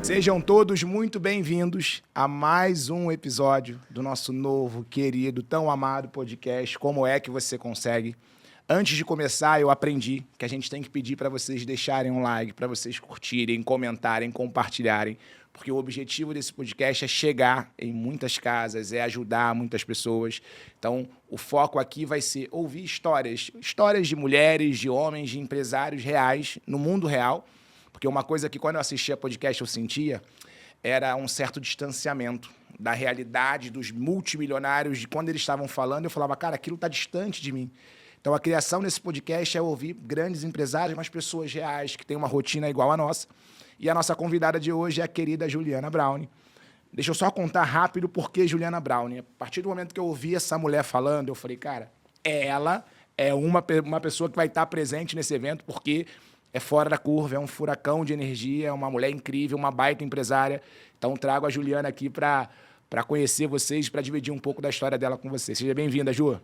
Sejam todos muito bem-vindos a mais um episódio do nosso novo, querido, tão amado podcast Como é que você consegue? Antes de começar, eu aprendi que a gente tem que pedir para vocês deixarem um like, para vocês curtirem, comentarem, compartilharem, porque o objetivo desse podcast é chegar em muitas casas, é ajudar muitas pessoas. Então, o foco aqui vai ser ouvir histórias de mulheres, de homens, de empresários reais no mundo real. Porque uma coisa que quando eu assistia podcast eu sentia era um certo distanciamento da realidade dos multimilionários, de quando eles estavam falando, eu falava, cara, aquilo está distante de mim. Então a criação desse podcast é ouvir grandes empresários, mas pessoas reais, que têm uma rotina igual a nossa. E a nossa convidada de hoje é a querida Juliana Browne. Deixa eu só contar rápido por que Juliana Browne. A partir do momento que eu ouvi essa mulher falando, eu falei, cara, ela é uma pessoa que vai estar presente nesse evento, porque é fora da curva, é um furacão de energia, é uma mulher incrível, uma baita empresária. Então, trago a Juliana aqui para conhecer vocês, para dividir um pouco da história dela com vocês. Seja bem-vinda, Ju.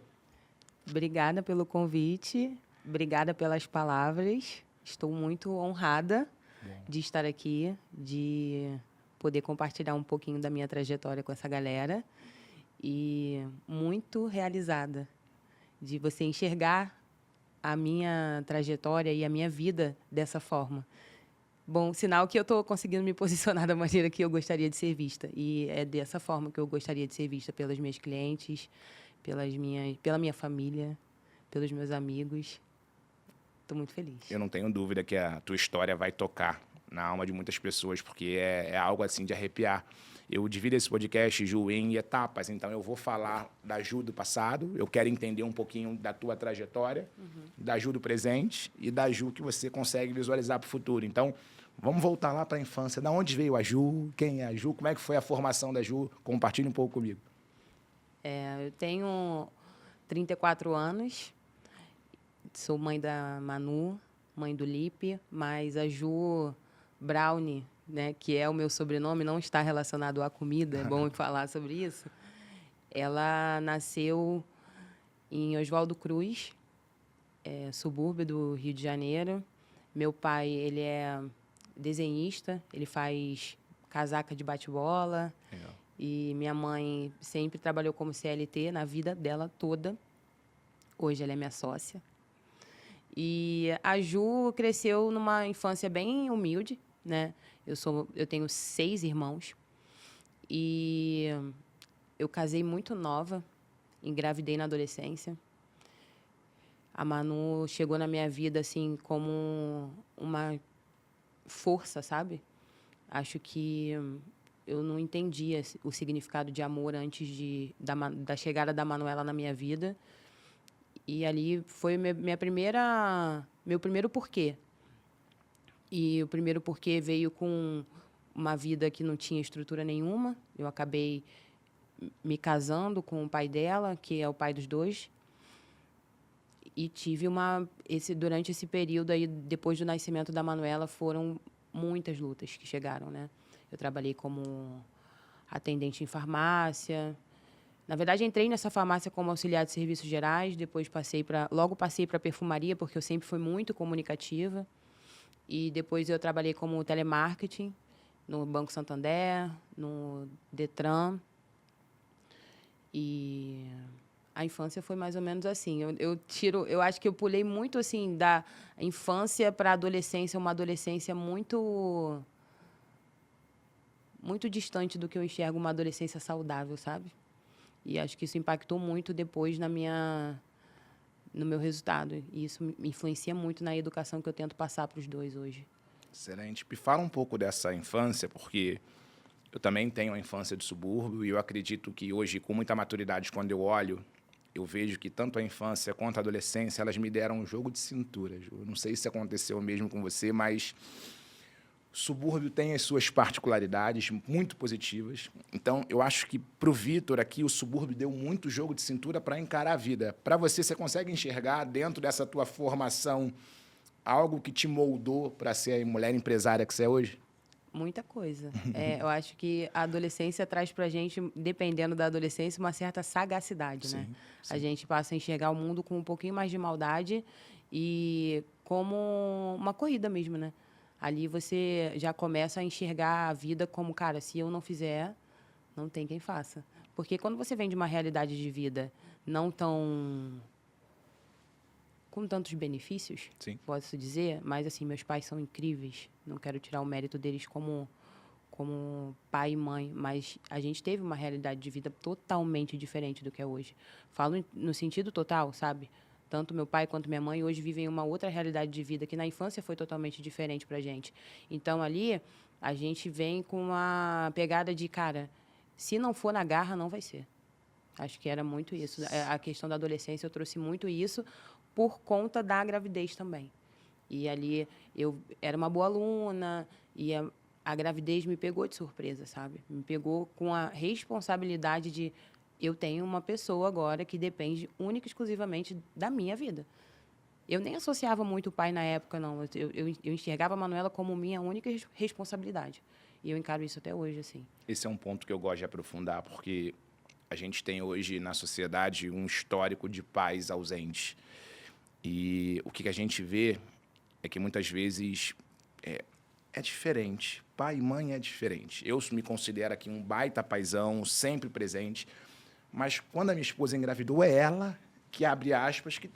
Obrigada pelo convite, obrigada pelas palavras. Estou muito honrada de estar aqui, de poder compartilhar um pouquinho da minha trajetória com essa galera e muito realizada de você enxergar a minha trajetória e a minha vida dessa forma. Bom, sinal que eu estou conseguindo me posicionar da maneira que eu gostaria de ser vista. E é dessa forma que eu gostaria de ser vista pelas minhas clientes, pela minha família, pelos meus amigos. Estou muito feliz. Eu não tenho dúvida que a tua história vai tocar na alma de muitas pessoas, porque é algo assim de arrepiar. Eu divido esse podcast, Ju, em etapas. Então, eu vou falar da Ju do passado, eu quero entender um pouquinho da tua trajetória, da Ju do presente e da Ju que você consegue visualizar para o futuro. Então, vamos voltar lá para a infância. Da onde veio a Ju? Quem é a Ju? Como é que foi a formação da Ju? Compartilhe um pouco comigo. Eu tenho 34 anos, sou mãe da Manu, mãe do Lipe, mas a Ju Browne, né, que é o meu sobrenome, não está relacionado à comida, é bom falar sobre isso. Ela nasceu em Oswaldo Cruz, subúrbio do Rio de Janeiro. Meu pai, ele é desenhista, ele faz casaca de bate-bola. Legal. E minha mãe sempre trabalhou como CLT na vida dela toda. Hoje ela é minha sócia. E a Ju cresceu numa infância bem humilde, né? Eu tenho 6 irmãos. E eu casei muito nova, engravidei na adolescência. A Manu chegou na minha vida assim como uma força, sabe? Acho que eu não entendia o significado de amor antes da chegada da Manuela na minha vida. E ali foi meu primeiro porquê. E o primeiro porquê veio com uma vida que não tinha estrutura nenhuma. Eu acabei me casando com o pai dela, que é o pai dos dois. E tive durante esse período aí, depois do nascimento da Manuela, foram muitas lutas que chegaram, né? Eu trabalhei como atendente em farmácia. Na verdade, entrei nessa farmácia como auxiliar de serviços gerais, depois logo passei para perfumaria, porque eu sempre fui muito comunicativa. E depois eu trabalhei como telemarketing no Banco Santander, no Detran. E a infância foi mais ou menos assim. Eu acho que eu pulei muito assim da infância para a adolescência, uma adolescência muito distante do que eu enxergo uma adolescência saudável, sabe? E acho que isso impactou muito depois no meu resultado. E isso me influencia muito na educação que eu tento passar para os dois hoje. Excelente. Me fala um pouco dessa infância, porque eu também tenho uma infância de subúrbio e eu acredito que hoje, com muita maturidade, quando eu olho, eu vejo que tanto a infância quanto a adolescência, elas me deram um jogo de cintura. Eu não sei se aconteceu mesmo com você, mas o subúrbio tem as suas particularidades muito positivas. Então, eu acho que para o Vitor aqui, o subúrbio deu muito jogo de cintura para encarar a vida. Para você consegue enxergar dentro dessa tua formação algo que te moldou para ser a mulher empresária que você é hoje? Muita coisa. Eu acho que a adolescência traz para a gente, dependendo da adolescência, uma certa sagacidade, né? Sim. A gente passa a enxergar o mundo com um pouquinho mais de maldade e como uma corrida mesmo, né? Ali você já começa a enxergar a vida como, cara, se eu não fizer, não tem quem faça. Porque quando você vem de uma realidade de vida não tão... com tantos benefícios, Sim. posso dizer, mas, assim, meus pais são incríveis. Não quero tirar o mérito deles como pai e mãe, mas a gente teve uma realidade de vida totalmente diferente do que é hoje. Falo no sentido total, sabe? Tanto meu pai quanto minha mãe hoje vivem uma outra realidade de vida que na infância foi totalmente diferente pra gente. Então, ali, a gente vem com uma pegada de, cara, se não for na garra, não vai ser. Acho que era muito isso. A questão da adolescência, eu trouxe muito isso por conta da gravidez também. E ali eu era uma boa aluna e a gravidez me pegou de surpresa, sabe? Me pegou com a responsabilidade de eu tenho uma pessoa agora que depende única e exclusivamente da minha vida. Eu nem associava muito o pai na época, não. Eu enxergava a Manuela como minha única responsabilidade. E eu encaro isso até hoje, assim. Esse é um ponto que eu gosto de aprofundar, porque a gente tem hoje na sociedade um histórico de pais ausentes. E o que a gente vê é que muitas vezes é diferente. Pai e mãe é diferente. Eu me considero aqui um baita paizão, sempre presente. Mas quando a minha esposa engravidou, é ela que, abre aspas, que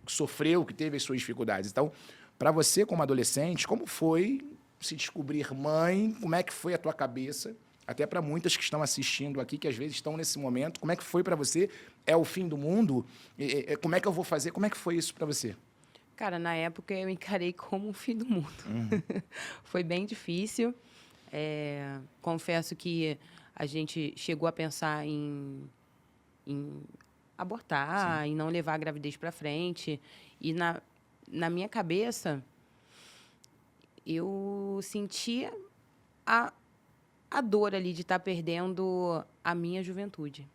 sofreu, que teve as suas dificuldades. Então, para você como adolescente, como foi se descobrir mãe? Como é que foi a tua cabeça? Até para muitas que estão assistindo aqui, que às vezes estão nesse momento, como é que foi para você? É o fim do mundo? Como é que eu vou fazer? Como é que foi isso para você? Cara, na época eu encarei como o fim do mundo. Foi bem difícil. Confesso que a gente chegou a pensar em abortar, em não levar a gravidez para frente. E na minha cabeça, eu sentia a dor ali de estar perdendo a minha juventude.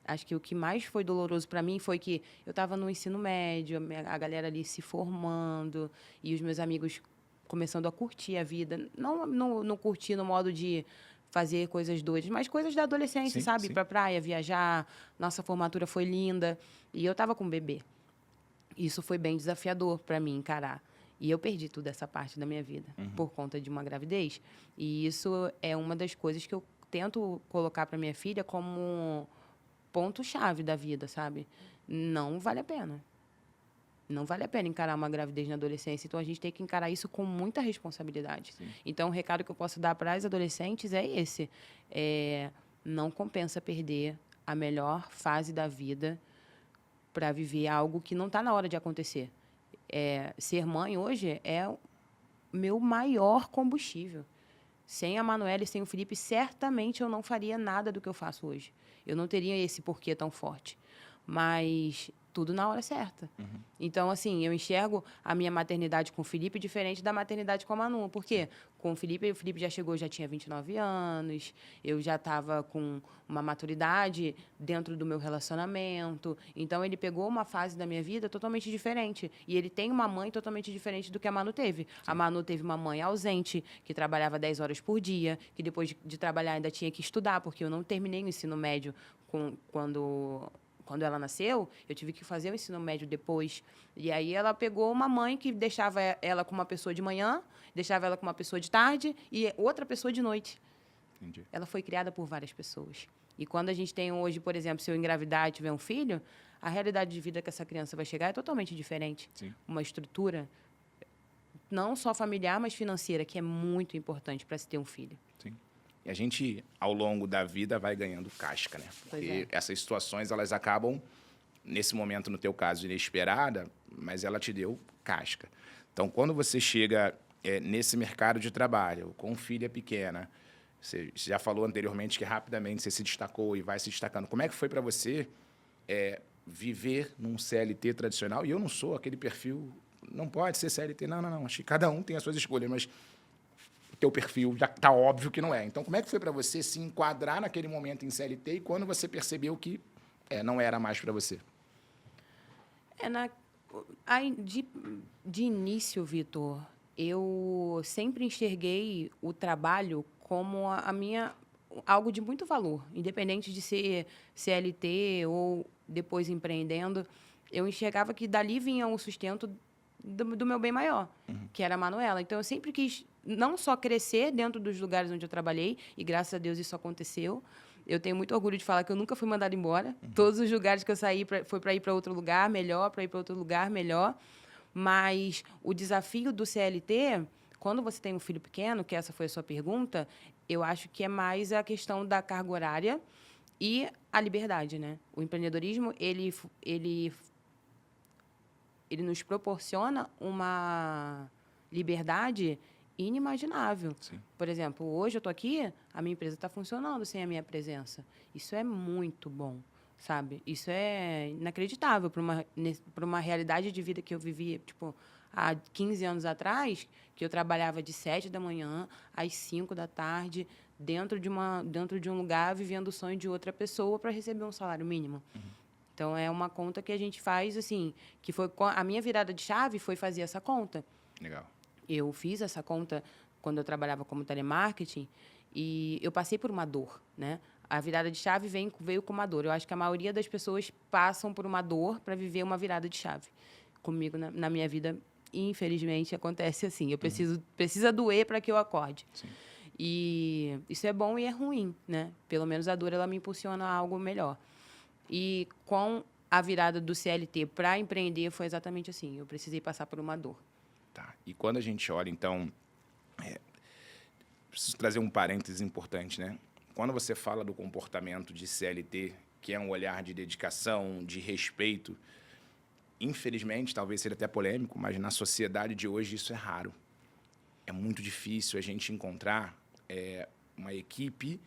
Acho que o que mais foi doloroso para mim foi que eu estava no ensino médio, a galera ali se formando e os meus amigos começando a curtir a vida. Não curtir no modo de fazer coisas doidas, mas coisas da adolescência, Sim, sabe? sim. Pra praia, viajar. Nossa formatura foi linda. E eu estava com um bebê. Isso foi bem desafiador para mim encarar. E eu perdi toda essa parte da minha vida por conta de uma gravidez. E isso é uma das coisas que eu tento colocar para minha filha como ponto-chave da vida, sabe? Não vale a pena. Não vale a pena encarar uma gravidez na adolescência. Então, a gente tem que encarar isso com muita responsabilidade. Sim. Então, o recado que eu posso dar para as adolescentes é esse. Não compensa perder a melhor fase da vida para viver algo que não está na hora de acontecer. Ser mãe hoje é o meu maior combustível. Sem a Manuela e sem o Felipe, certamente eu não faria nada do que eu faço hoje. Eu não teria esse porquê tão forte. Mas tudo na hora certa. Então, assim, eu enxergo a minha maternidade com o Felipe diferente da maternidade com a Manu. Por quê? Com o Felipe já chegou, já tinha 29 anos, eu já estava com uma maturidade dentro do meu relacionamento. Então, ele pegou uma fase da minha vida totalmente diferente. E ele tem uma mãe totalmente diferente do que a Manu teve. Sim. A Manu teve uma mãe ausente, que trabalhava 10 horas por dia, que depois de trabalhar ainda tinha que estudar, porque eu não terminei o ensino médio quando ela nasceu, eu tive que fazer o ensino médio depois. E aí ela pegou uma mãe que deixava ela com uma pessoa de manhã, deixava ela com uma pessoa de tarde e outra pessoa de noite. Entendi. Ela foi criada por várias pessoas. E quando a gente tem hoje, por exemplo, se eu engravidar e tiver um filho, a realidade de vida que essa criança vai chegar é totalmente diferente. Sim. Uma estrutura não só familiar, mas financeira, que é muito importante para se ter um filho. Sim. E a gente, ao longo da vida, vai ganhando casca, né? Porque essas situações, elas acabam, nesse momento, no teu caso, inesperada, mas ela te deu casca. Então, quando você chega nesse mercado de trabalho, com filha pequena, você já falou anteriormente que rapidamente você se destacou e vai se destacando. Como é que foi para você viver num CLT tradicional? E eu não sou aquele perfil, não pode ser CLT, não. Acho que cada um tem as suas escolhas, mas teu perfil já tá óbvio que não é. Então, como é que foi para você se enquadrar naquele momento em CLT e quando você percebeu que não era mais para você? De início, Vitor, eu sempre enxerguei o trabalho como algo de muito valor, independente de ser CLT ou depois empreendendo. Eu enxergava que dali vinha o sustento do meu bem maior. que era a Manuela. Então, eu sempre quis não só crescer dentro dos lugares onde eu trabalhei, e graças a Deus isso aconteceu. Eu tenho muito orgulho de falar que eu nunca fui mandada embora. Todos os lugares que eu saí foi para ir para outro lugar melhor, para ir para outro lugar melhor. Mas o desafio do CLT, quando você tem um filho pequeno, que essa foi a sua pergunta, eu acho que é mais a questão da carga horária e a liberdade, né? O empreendedorismo, ele nos proporciona uma liberdade inimaginável. Sim. Por exemplo, hoje eu estou aqui, a minha empresa está funcionando sem a minha presença. Isso é muito bom, sabe? Isso é inacreditável para uma realidade de vida que eu vivi, tipo, há 15 anos atrás, que eu trabalhava de 7 da manhã às 5 da tarde, dentro de um lugar, vivendo o sonho de outra pessoa para receber um salário mínimo. Então, é uma conta que a gente faz, assim, que foi a minha virada de chave foi fazer essa conta. Legal. Eu fiz essa conta quando eu trabalhava como telemarketing e eu passei por uma dor, né? A virada de chave veio com uma dor. Eu acho que a maioria das pessoas passam por uma dor para viver uma virada de chave. Comigo, na minha vida, infelizmente, acontece assim. Eu precisa doer para que eu acorde. Sim. E isso é bom e é ruim, né? Pelo menos a dor, ela me impulsiona a algo melhor. E com a virada do CLT para empreender, foi exatamente assim. Eu precisei passar por uma dor. Tá. E quando a gente olha, então, preciso trazer um parênteses importante, né? Quando você fala do comportamento de CLT, que é um olhar de dedicação, de respeito, infelizmente, talvez seja até polêmico, mas na sociedade de hoje isso é raro. É muito difícil a gente encontrar uma equipe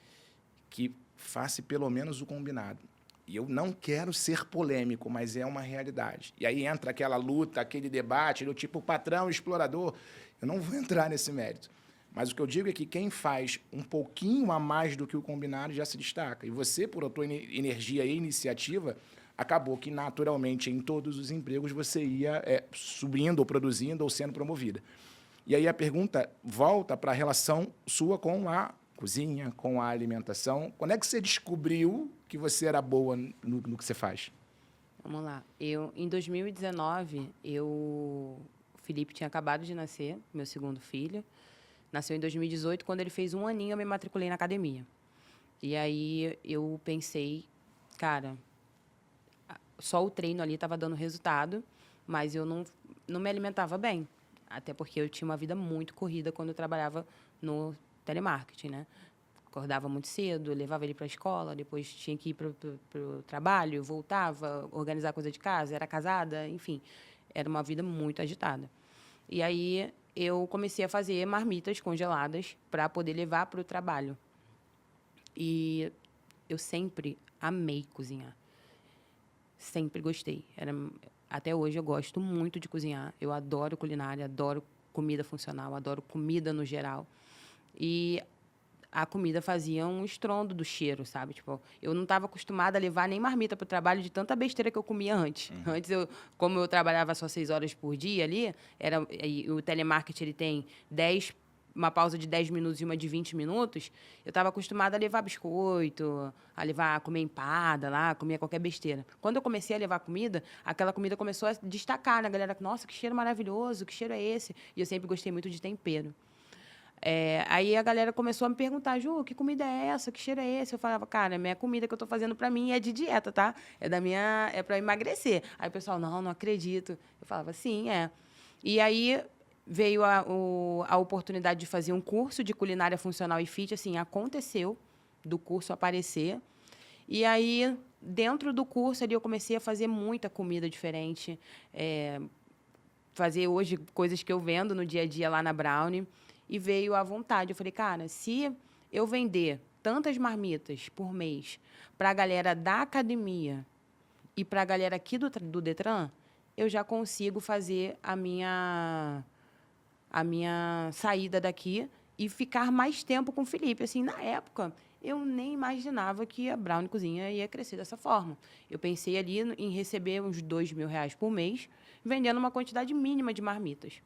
que faça pelo menos o combinado. E eu não quero ser polêmico, mas é uma realidade. E aí entra aquela luta, aquele debate do tipo patrão, explorador. Eu não vou entrar nesse mérito. Mas o que eu digo é que quem faz um pouquinho a mais do que o combinado já se destaca. E você, por a tua energia e iniciativa, acabou que, naturalmente, em todos os empregos, você ia subindo, ou produzindo, ou sendo promovida. E aí a pergunta volta para a relação sua com a cozinha, com a alimentação. Quando é que você descobriu que você era boa no que você faz? Vamos lá. Em 2019, o Felipe tinha acabado de nascer, meu segundo filho. Nasceu em 2018, quando ele fez 1 aninho, eu me matriculei na academia. E aí eu pensei, cara, só o treino ali estava dando resultado, mas eu não me alimentava bem. Até porque eu tinha uma vida muito corrida quando eu trabalhava no telemarketing, né? Acordava muito cedo, levava ele para a escola, depois tinha que ir para o trabalho, voltava, organizar coisa de casa, era casada, enfim. Era uma vida muito agitada. E aí eu comecei a fazer marmitas congeladas para poder levar para o trabalho. E eu sempre amei cozinhar. Sempre gostei. Até hoje eu gosto muito de cozinhar. Eu adoro culinária, adoro comida funcional, adoro comida no geral. E a comida fazia um estrondo do cheiro, sabe? Tipo, eu não estava acostumada a levar nem marmita para o trabalho de tanta besteira que eu comia antes. Antes, como eu trabalhava só 6 horas por dia ali, o telemarketing ele tem uma pausa de 10 minutos e uma de 20 minutos, eu estava acostumada a levar biscoito, a comer empada lá, comer qualquer besteira. Quando eu comecei a levar comida, aquela comida começou a destacar na galera. Nossa, que cheiro maravilhoso, que cheiro é esse? E eu sempre gostei muito de tempero. Aí a galera começou a me perguntar, Ju, que comida é essa? Que cheiro é esse? Eu falava, cara, minha comida que eu estou fazendo para mim é de dieta, tá? É para emagrecer. Aí o pessoal, não acredito. Eu falava, sim, é. E aí veio a oportunidade de fazer um curso de culinária funcional e fit, assim, aconteceu do curso aparecer. E aí, dentro do curso ali, eu comecei a fazer muita comida diferente, fazer hoje coisas que eu vendo no dia a dia lá na Brownie. E veio à vontade. Eu falei, cara, se eu vender tantas marmitas por mês para a galera da academia e para a galera aqui do Detran, eu já consigo fazer a minha saída daqui e ficar mais tempo com o Felipe. Assim, na época, eu nem imaginava que a Brownie Cozinha ia crescer dessa forma. Eu pensei ali em receber uns R$2.000 por mês, vendendo uma quantidade mínima de marmitas.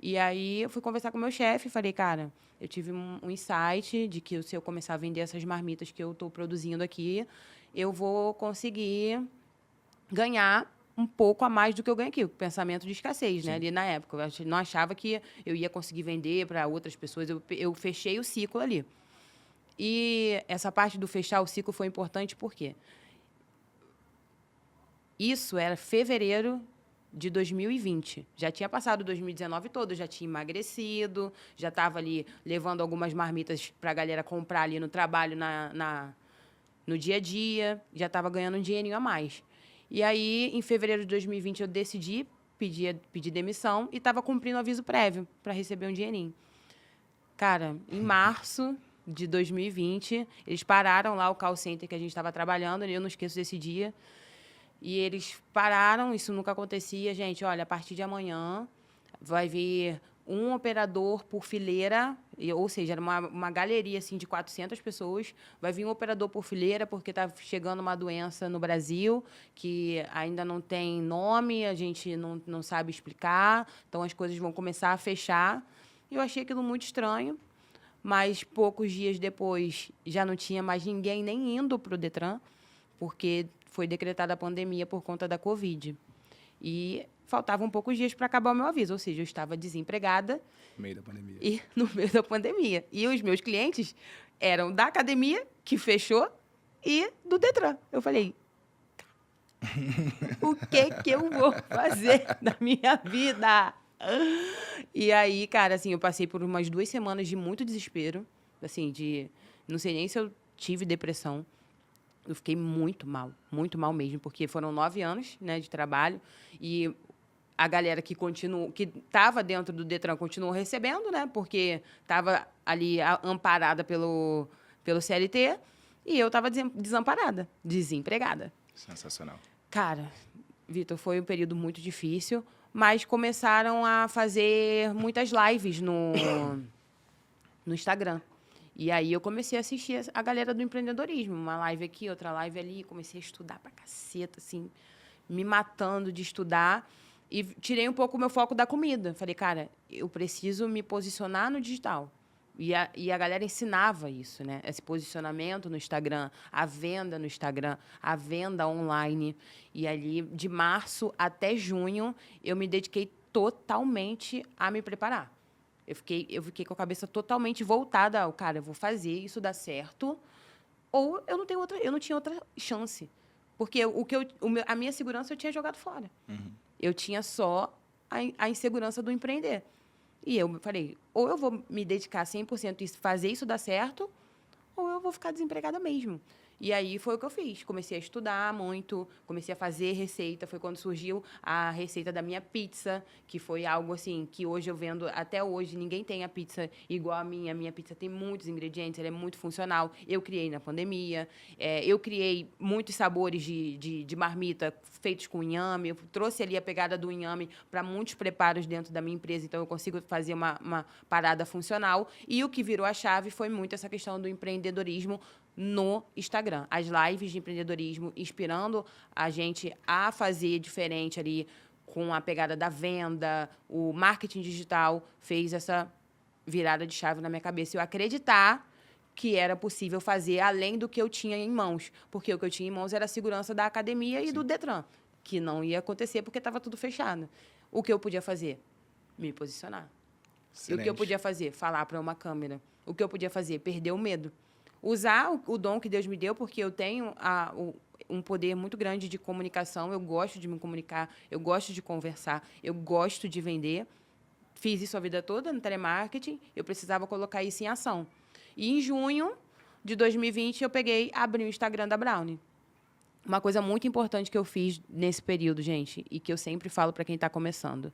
E aí eu fui conversar com o meu chefe e falei, cara, eu tive um insight de que se eu começar a vender essas marmitas que eu estou produzindo aqui, eu vou conseguir ganhar um pouco a mais do que eu ganho aqui, o pensamento de escassez, né? Ali na época. Eu não achava que eu ia conseguir vender para outras pessoas. Eu fechei o ciclo ali. E essa parte do fechar o ciclo foi importante porque isso era fevereiro de 2020. Já tinha passado 2019 todo, já tinha emagrecido, já estava ali levando algumas marmitas para a galera comprar ali no trabalho, no dia a dia, já estava ganhando um dinheirinho a mais. E aí, em fevereiro de 2020, eu decidi pedir demissão e estava cumprindo aviso prévio para receber um dinheirinho. Cara, em março de 2020, eles pararam lá o call center que a gente estava trabalhando, eu não esqueço desse dia. E eles pararam, isso nunca acontecia, gente, olha, a partir de amanhã vai vir um operador por fileira, ou seja, era uma galeria assim, de 400 pessoas, vai vir um operador por fileira porque está chegando uma doença no Brasil que ainda não tem nome, a gente não sabe explicar, então as coisas vão começar a fechar. Eu achei aquilo muito estranho, mas poucos dias depois já não tinha mais ninguém nem indo para o Detran, porque foi decretada a pandemia por conta da Covid. E faltavam poucos dias para acabar o meu aviso, ou seja, eu estava desempregada. No meio da pandemia. E no meio da pandemia. E os meus clientes eram da academia, que fechou, e do Detran. Eu falei, o que eu vou fazer na minha vida? E aí, cara, assim, eu passei por umas 2 semanas de muito desespero, assim, não sei nem se eu tive depressão. Eu fiquei muito mal mesmo, porque foram 9 anos, né, de trabalho e a galera que estava dentro do Detran continuou recebendo, né, porque estava ali amparada pelo CLT e eu estava desamparada, desempregada. Sensacional. Cara, Vitor, foi um período muito difícil, mas começaram a fazer muitas lives no Instagram. E aí eu comecei a assistir a galera do empreendedorismo, uma live aqui, outra live ali, comecei a estudar pra caceta, assim, me matando de estudar e tirei um pouco o meu foco da comida. Falei, cara, eu preciso me posicionar no digital. E a galera ensinava isso, né? Esse posicionamento no Instagram, a venda no Instagram, a venda online. E ali, de março até junho, eu me dediquei totalmente a me preparar. Eu fiquei com a cabeça totalmente voltada ao, cara, eu vou fazer isso dar certo, ou eu não tinha outra chance. Porque a minha segurança eu tinha jogado fora. Uhum. Eu tinha só a insegurança do empreender. E eu falei, ou eu vou me dedicar 100% e fazer isso dar certo, ou eu vou ficar desempregada mesmo. E aí foi o que eu fiz. Comecei a estudar muito, comecei a fazer receita. Foi quando surgiu a receita da minha pizza, que foi algo assim que hoje eu vendo até hoje. Ninguém tem a pizza igual a minha. A minha pizza tem muitos ingredientes, ela é muito funcional. Eu criei na pandemia. Eu criei muitos sabores de marmita feitos com inhame. Eu trouxe ali a pegada do inhame para muitos preparos dentro da minha empresa. Então, eu consigo fazer uma parada funcional. E o que virou a chave foi muito essa questão do empreendedorismo no Instagram. As lives de empreendedorismo inspirando a gente a fazer diferente ali com a pegada da venda, o marketing digital fez essa virada de chave na minha cabeça. Eu acreditar que era possível fazer além do que eu tinha em mãos. Porque o que eu tinha em mãos era a segurança da academia e do Detran, que não ia acontecer porque estava tudo fechado. O que eu podia fazer? Me posicionar. E o que eu podia fazer? Falar para uma câmera. O que eu podia fazer? Perder o medo. Usar o dom que Deus me deu, porque eu tenho um poder muito grande de comunicação, eu gosto de me comunicar, eu gosto de conversar, eu gosto de vender. Fiz isso a vida toda no telemarketing, eu precisava colocar isso em ação. E em junho de 2020, eu abri o Instagram da Brownie. Uma coisa muito importante que eu fiz nesse período, gente, e que eu sempre falo para quem está começando,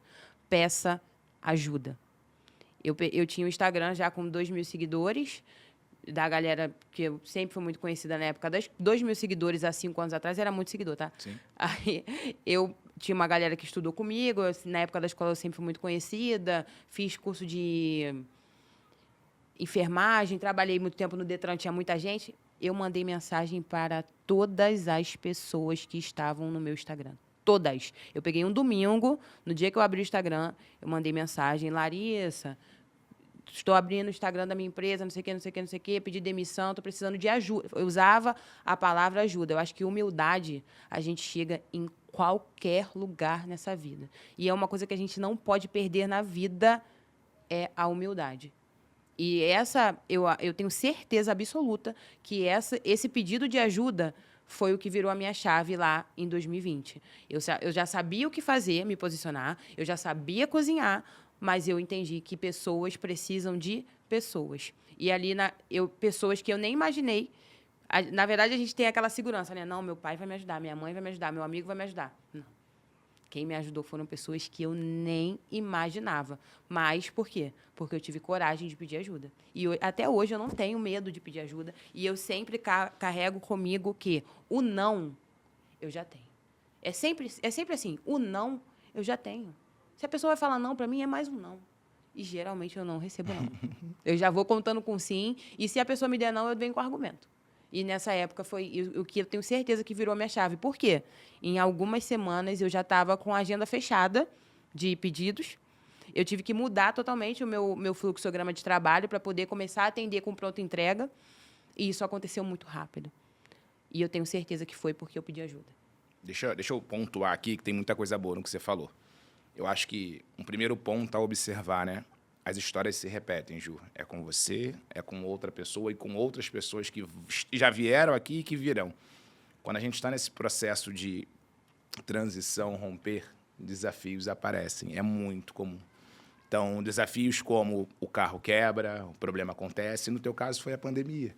peça ajuda. Eu tinha o Instagram já com 2.000 seguidores, da galera que eu sempre fui muito conhecida na época, 2.000 seguidores há 5 anos atrás, era muito seguidor, tá? Sim. Aí eu tinha uma galera que estudou comigo, na época da escola eu sempre fui muito conhecida, fiz curso de enfermagem, trabalhei muito tempo no Detran, tinha muita gente. Eu mandei mensagem para todas as pessoas que estavam no meu Instagram. Todas. Eu peguei um domingo, no dia que eu abri o Instagram, eu mandei mensagem, Larissa, estou abrindo o Instagram da minha empresa, não sei o quê, pedi demissão, estou precisando de ajuda. Eu usava a palavra ajuda. Eu acho que humildade, a gente chega em qualquer lugar nessa vida. E é uma coisa que a gente não pode perder na vida, é a humildade. E eu tenho certeza absoluta que esse pedido de ajuda foi o que virou a minha chave lá em 2020. Eu já sabia o que fazer, me posicionar, eu já sabia cozinhar, mas eu entendi que pessoas precisam de pessoas. E ali, pessoas que eu nem imaginei. Na verdade, a gente tem aquela segurança, né? Não, meu pai vai me ajudar, minha mãe vai me ajudar, meu amigo vai me ajudar. Não. Quem me ajudou foram pessoas que eu nem imaginava. Mas por quê? Porque eu tive coragem de pedir ajuda. E até hoje eu não tenho medo de pedir ajuda. E eu sempre carrego comigo que o não eu já tenho. É sempre assim, o não eu já tenho. Se a pessoa vai falar não para mim, é mais um não. E geralmente eu não recebo não. Eu já vou contando com sim. E se a pessoa me der não, eu venho com argumento. E nessa época foi o que eu tenho certeza que virou minha chave. Por quê? Em algumas semanas eu já estava com a agenda fechada de pedidos. Eu tive que mudar totalmente o meu fluxograma de trabalho para poder começar a atender com pronta entrega. E isso aconteceu muito rápido. E eu tenho certeza que foi porque eu pedi ajuda. Deixa eu pontuar aqui, que tem muita coisa boa no que você falou. Eu acho que um primeiro ponto a observar, né? As histórias se repetem, Ju. É com você, é com outra pessoa e com outras pessoas que já vieram aqui e que virão. Quando a gente está nesse processo de transição, romper, desafios aparecem. É muito comum. Então, desafios como o carro quebra, o problema acontece. No teu caso, foi a pandemia.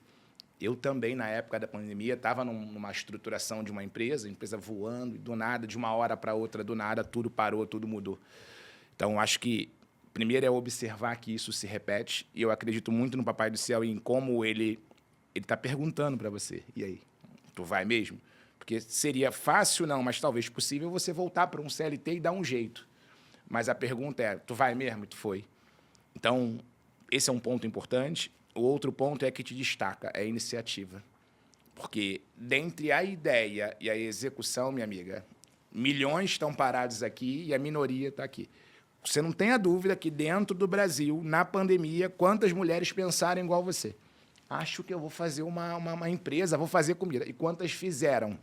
Eu também, na época da pandemia, estava numa estruturação de uma empresa, a empresa voando, e do nada, de uma hora para outra, do nada, tudo parou, tudo mudou. Então, acho que primeiro é observar que isso se repete, e eu acredito muito no Papai do Céu e em como ele está perguntando para você. E aí, tu vai mesmo? Porque seria fácil, não, mas talvez possível você voltar para um CLT e dar um jeito. Mas a pergunta é, tu vai mesmo? E tu foi. Então, esse é um ponto importante. O outro ponto é que te destaca, é a iniciativa. Porque dentre a ideia e a execução, minha amiga, milhões estão parados aqui e a minoria está aqui. Você não tem a dúvida que dentro do Brasil, na pandemia, quantas mulheres pensaram igual você? Acho que eu vou fazer uma empresa, vou fazer comida. E quantas fizeram?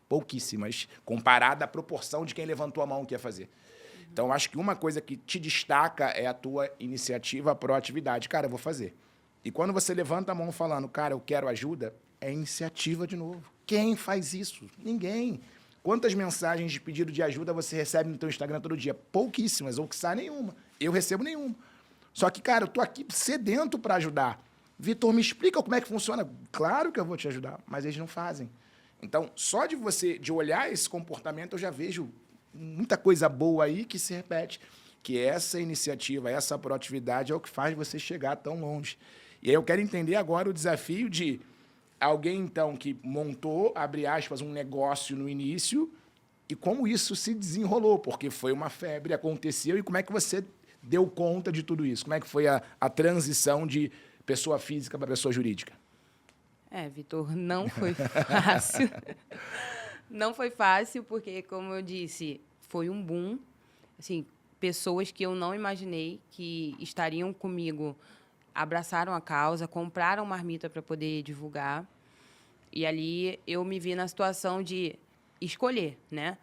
Pouquíssimas, comparada à proporção de quem levantou a mão que ia fazer. Então, acho que uma coisa que te destaca é a tua iniciativa, a proatividade. Cara, eu vou fazer. E quando você levanta a mão falando, cara, eu quero ajuda, é iniciativa de novo. Quem faz isso? Ninguém. Quantas mensagens de pedido de ajuda você recebe no teu Instagram todo dia? Pouquíssimas, ou quiçá nenhuma. Eu recebo nenhuma. Só que, cara, eu tô aqui sedento para ajudar. Vitor, me explica como é que funciona. Claro que eu vou te ajudar, mas eles não fazem. Então, só de olhar esse comportamento, eu já vejo muita coisa boa aí que se repete. Que essa iniciativa, essa proatividade é o que faz você chegar tão longe. E aí eu quero entender agora o desafio de alguém, então, que montou, abre aspas, um negócio no início e como isso se desenrolou, porque foi uma febre, aconteceu, e como é que você deu conta de tudo isso? Como é que foi a transição de pessoa física para pessoa jurídica? Vitor, não foi fácil. Não foi fácil, porque, como eu disse, foi um boom. Assim, pessoas que eu não imaginei que estariam comigo abraçaram a causa, compraram marmita para poder divulgar. E ali eu me vi na situação de escolher, né?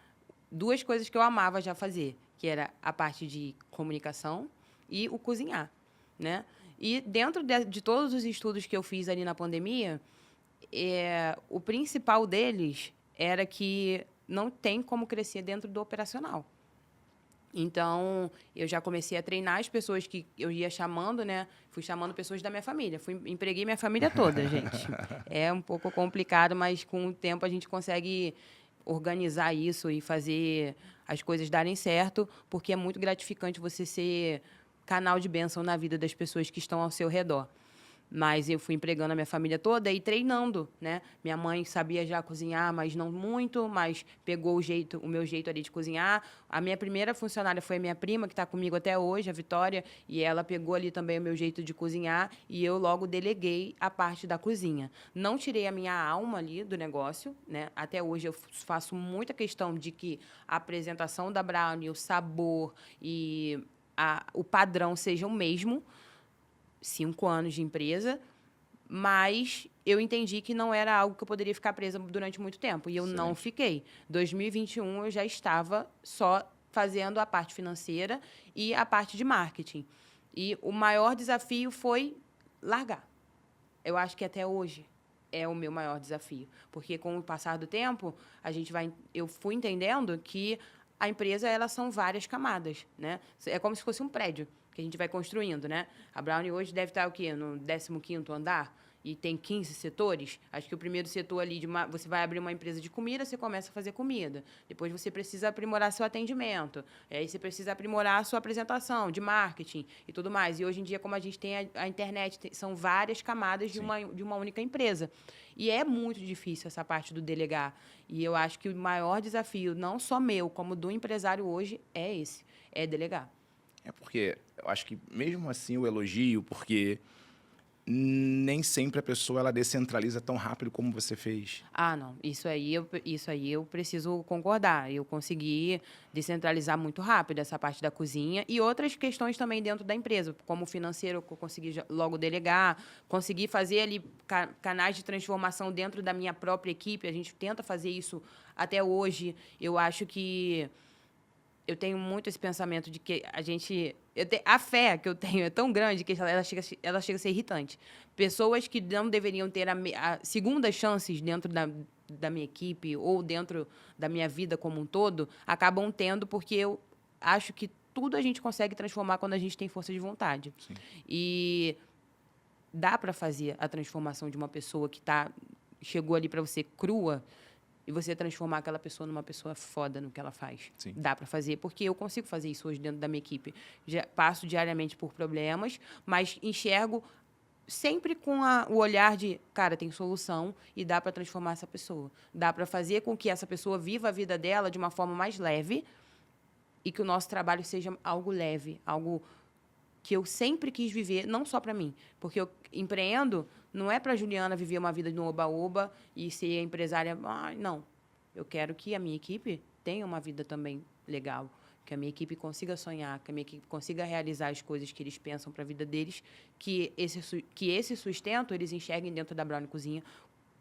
Duas coisas que eu amava já fazer, que era a parte de comunicação e o cozinhar, né? E dentro de todos os estudos que eu fiz ali na pandemia, o principal deles era que não tem como crescer dentro do operacional. Então, eu já comecei a treinar as pessoas que eu ia chamando, né? Fui chamando pessoas da minha família. Empreguei minha família toda, gente. É um pouco complicado, mas com o tempo a gente consegue organizar isso e fazer as coisas darem certo, porque é muito gratificante você ser canal de bênção na vida das pessoas que estão ao seu redor. Mas eu fui empregando a minha família toda e treinando, né? Minha mãe sabia já cozinhar, mas não muito, mas pegou o meu jeito ali de cozinhar. A minha primeira funcionária foi a minha prima, que está comigo até hoje, a Vitória, e ela pegou ali também o meu jeito de cozinhar e eu logo deleguei a parte da cozinha. Não tirei a minha alma ali do negócio, né? Até hoje eu faço muita questão de que a apresentação da brownie, o sabor e o padrão sejam o mesmo. 5 anos de empresa, Mas eu entendi que não era algo que eu poderia ficar presa durante muito tempo. E eu não fiquei. 2021, eu já estava só fazendo a parte financeira e a parte de marketing. E o maior desafio foi largar. Eu acho que até hoje é o meu maior desafio. Porque, com o passar do tempo, eu fui entendendo que a empresa, elas são várias camadas, né? É como se fosse um prédio que a gente vai construindo, né? A Brownie hoje deve estar o quê? No 15º andar? E tem 15 setores. Acho que o primeiro setor ali, você vai abrir uma empresa de comida, você começa a fazer comida. Depois você precisa aprimorar seu atendimento. Aí você precisa aprimorar a sua apresentação, de marketing e tudo mais. E hoje em dia, como a gente tem a internet, são várias camadas de uma única empresa. E é muito difícil essa parte do delegar. E eu acho que o maior desafio, não só meu, como do empresário hoje, é esse, é delegar. É porque eu acho que mesmo assim o elogio, porque nem sempre a pessoa ela descentraliza tão rápido como você fez. Ah, não. Isso aí eu preciso concordar. Eu consegui descentralizar muito rápido essa parte da cozinha e outras questões também dentro da empresa, como o financeiro, eu consegui logo delegar, consegui fazer ali canais de transformação dentro da minha própria equipe. A gente tenta fazer isso até hoje. Eu acho que eu tenho muito esse pensamento de que a fé que eu tenho é tão grande que ela chega a ser irritante. Pessoas que não deveriam ter a segundas chances dentro da minha equipe ou dentro da minha vida como um todo, acabam tendo, porque eu acho que tudo a gente consegue transformar quando a gente tem força de vontade. Sim. E dá para fazer a transformação de uma pessoa que chegou ali para você crua, e você transformar aquela pessoa numa pessoa foda no que ela faz. Sim. Dá para fazer, porque eu consigo fazer isso hoje dentro da minha equipe. Já passo diariamente por problemas, mas enxergo sempre com o olhar de, cara, tem solução e dá para transformar essa pessoa. Dá para fazer com que essa pessoa viva a vida dela de uma forma mais leve e que o nosso trabalho seja algo leve, algo que eu sempre quis viver, não só para mim, porque eu empreendo, não é para a Juliana viver uma vida no oba-oba e ser empresária. Não. Eu quero que a minha equipe tenha uma vida também legal, que a minha equipe consiga sonhar, que a minha equipe consiga realizar as coisas que eles pensam para a vida deles, que esse sustento eles enxerguem dentro da Brownie Cozinha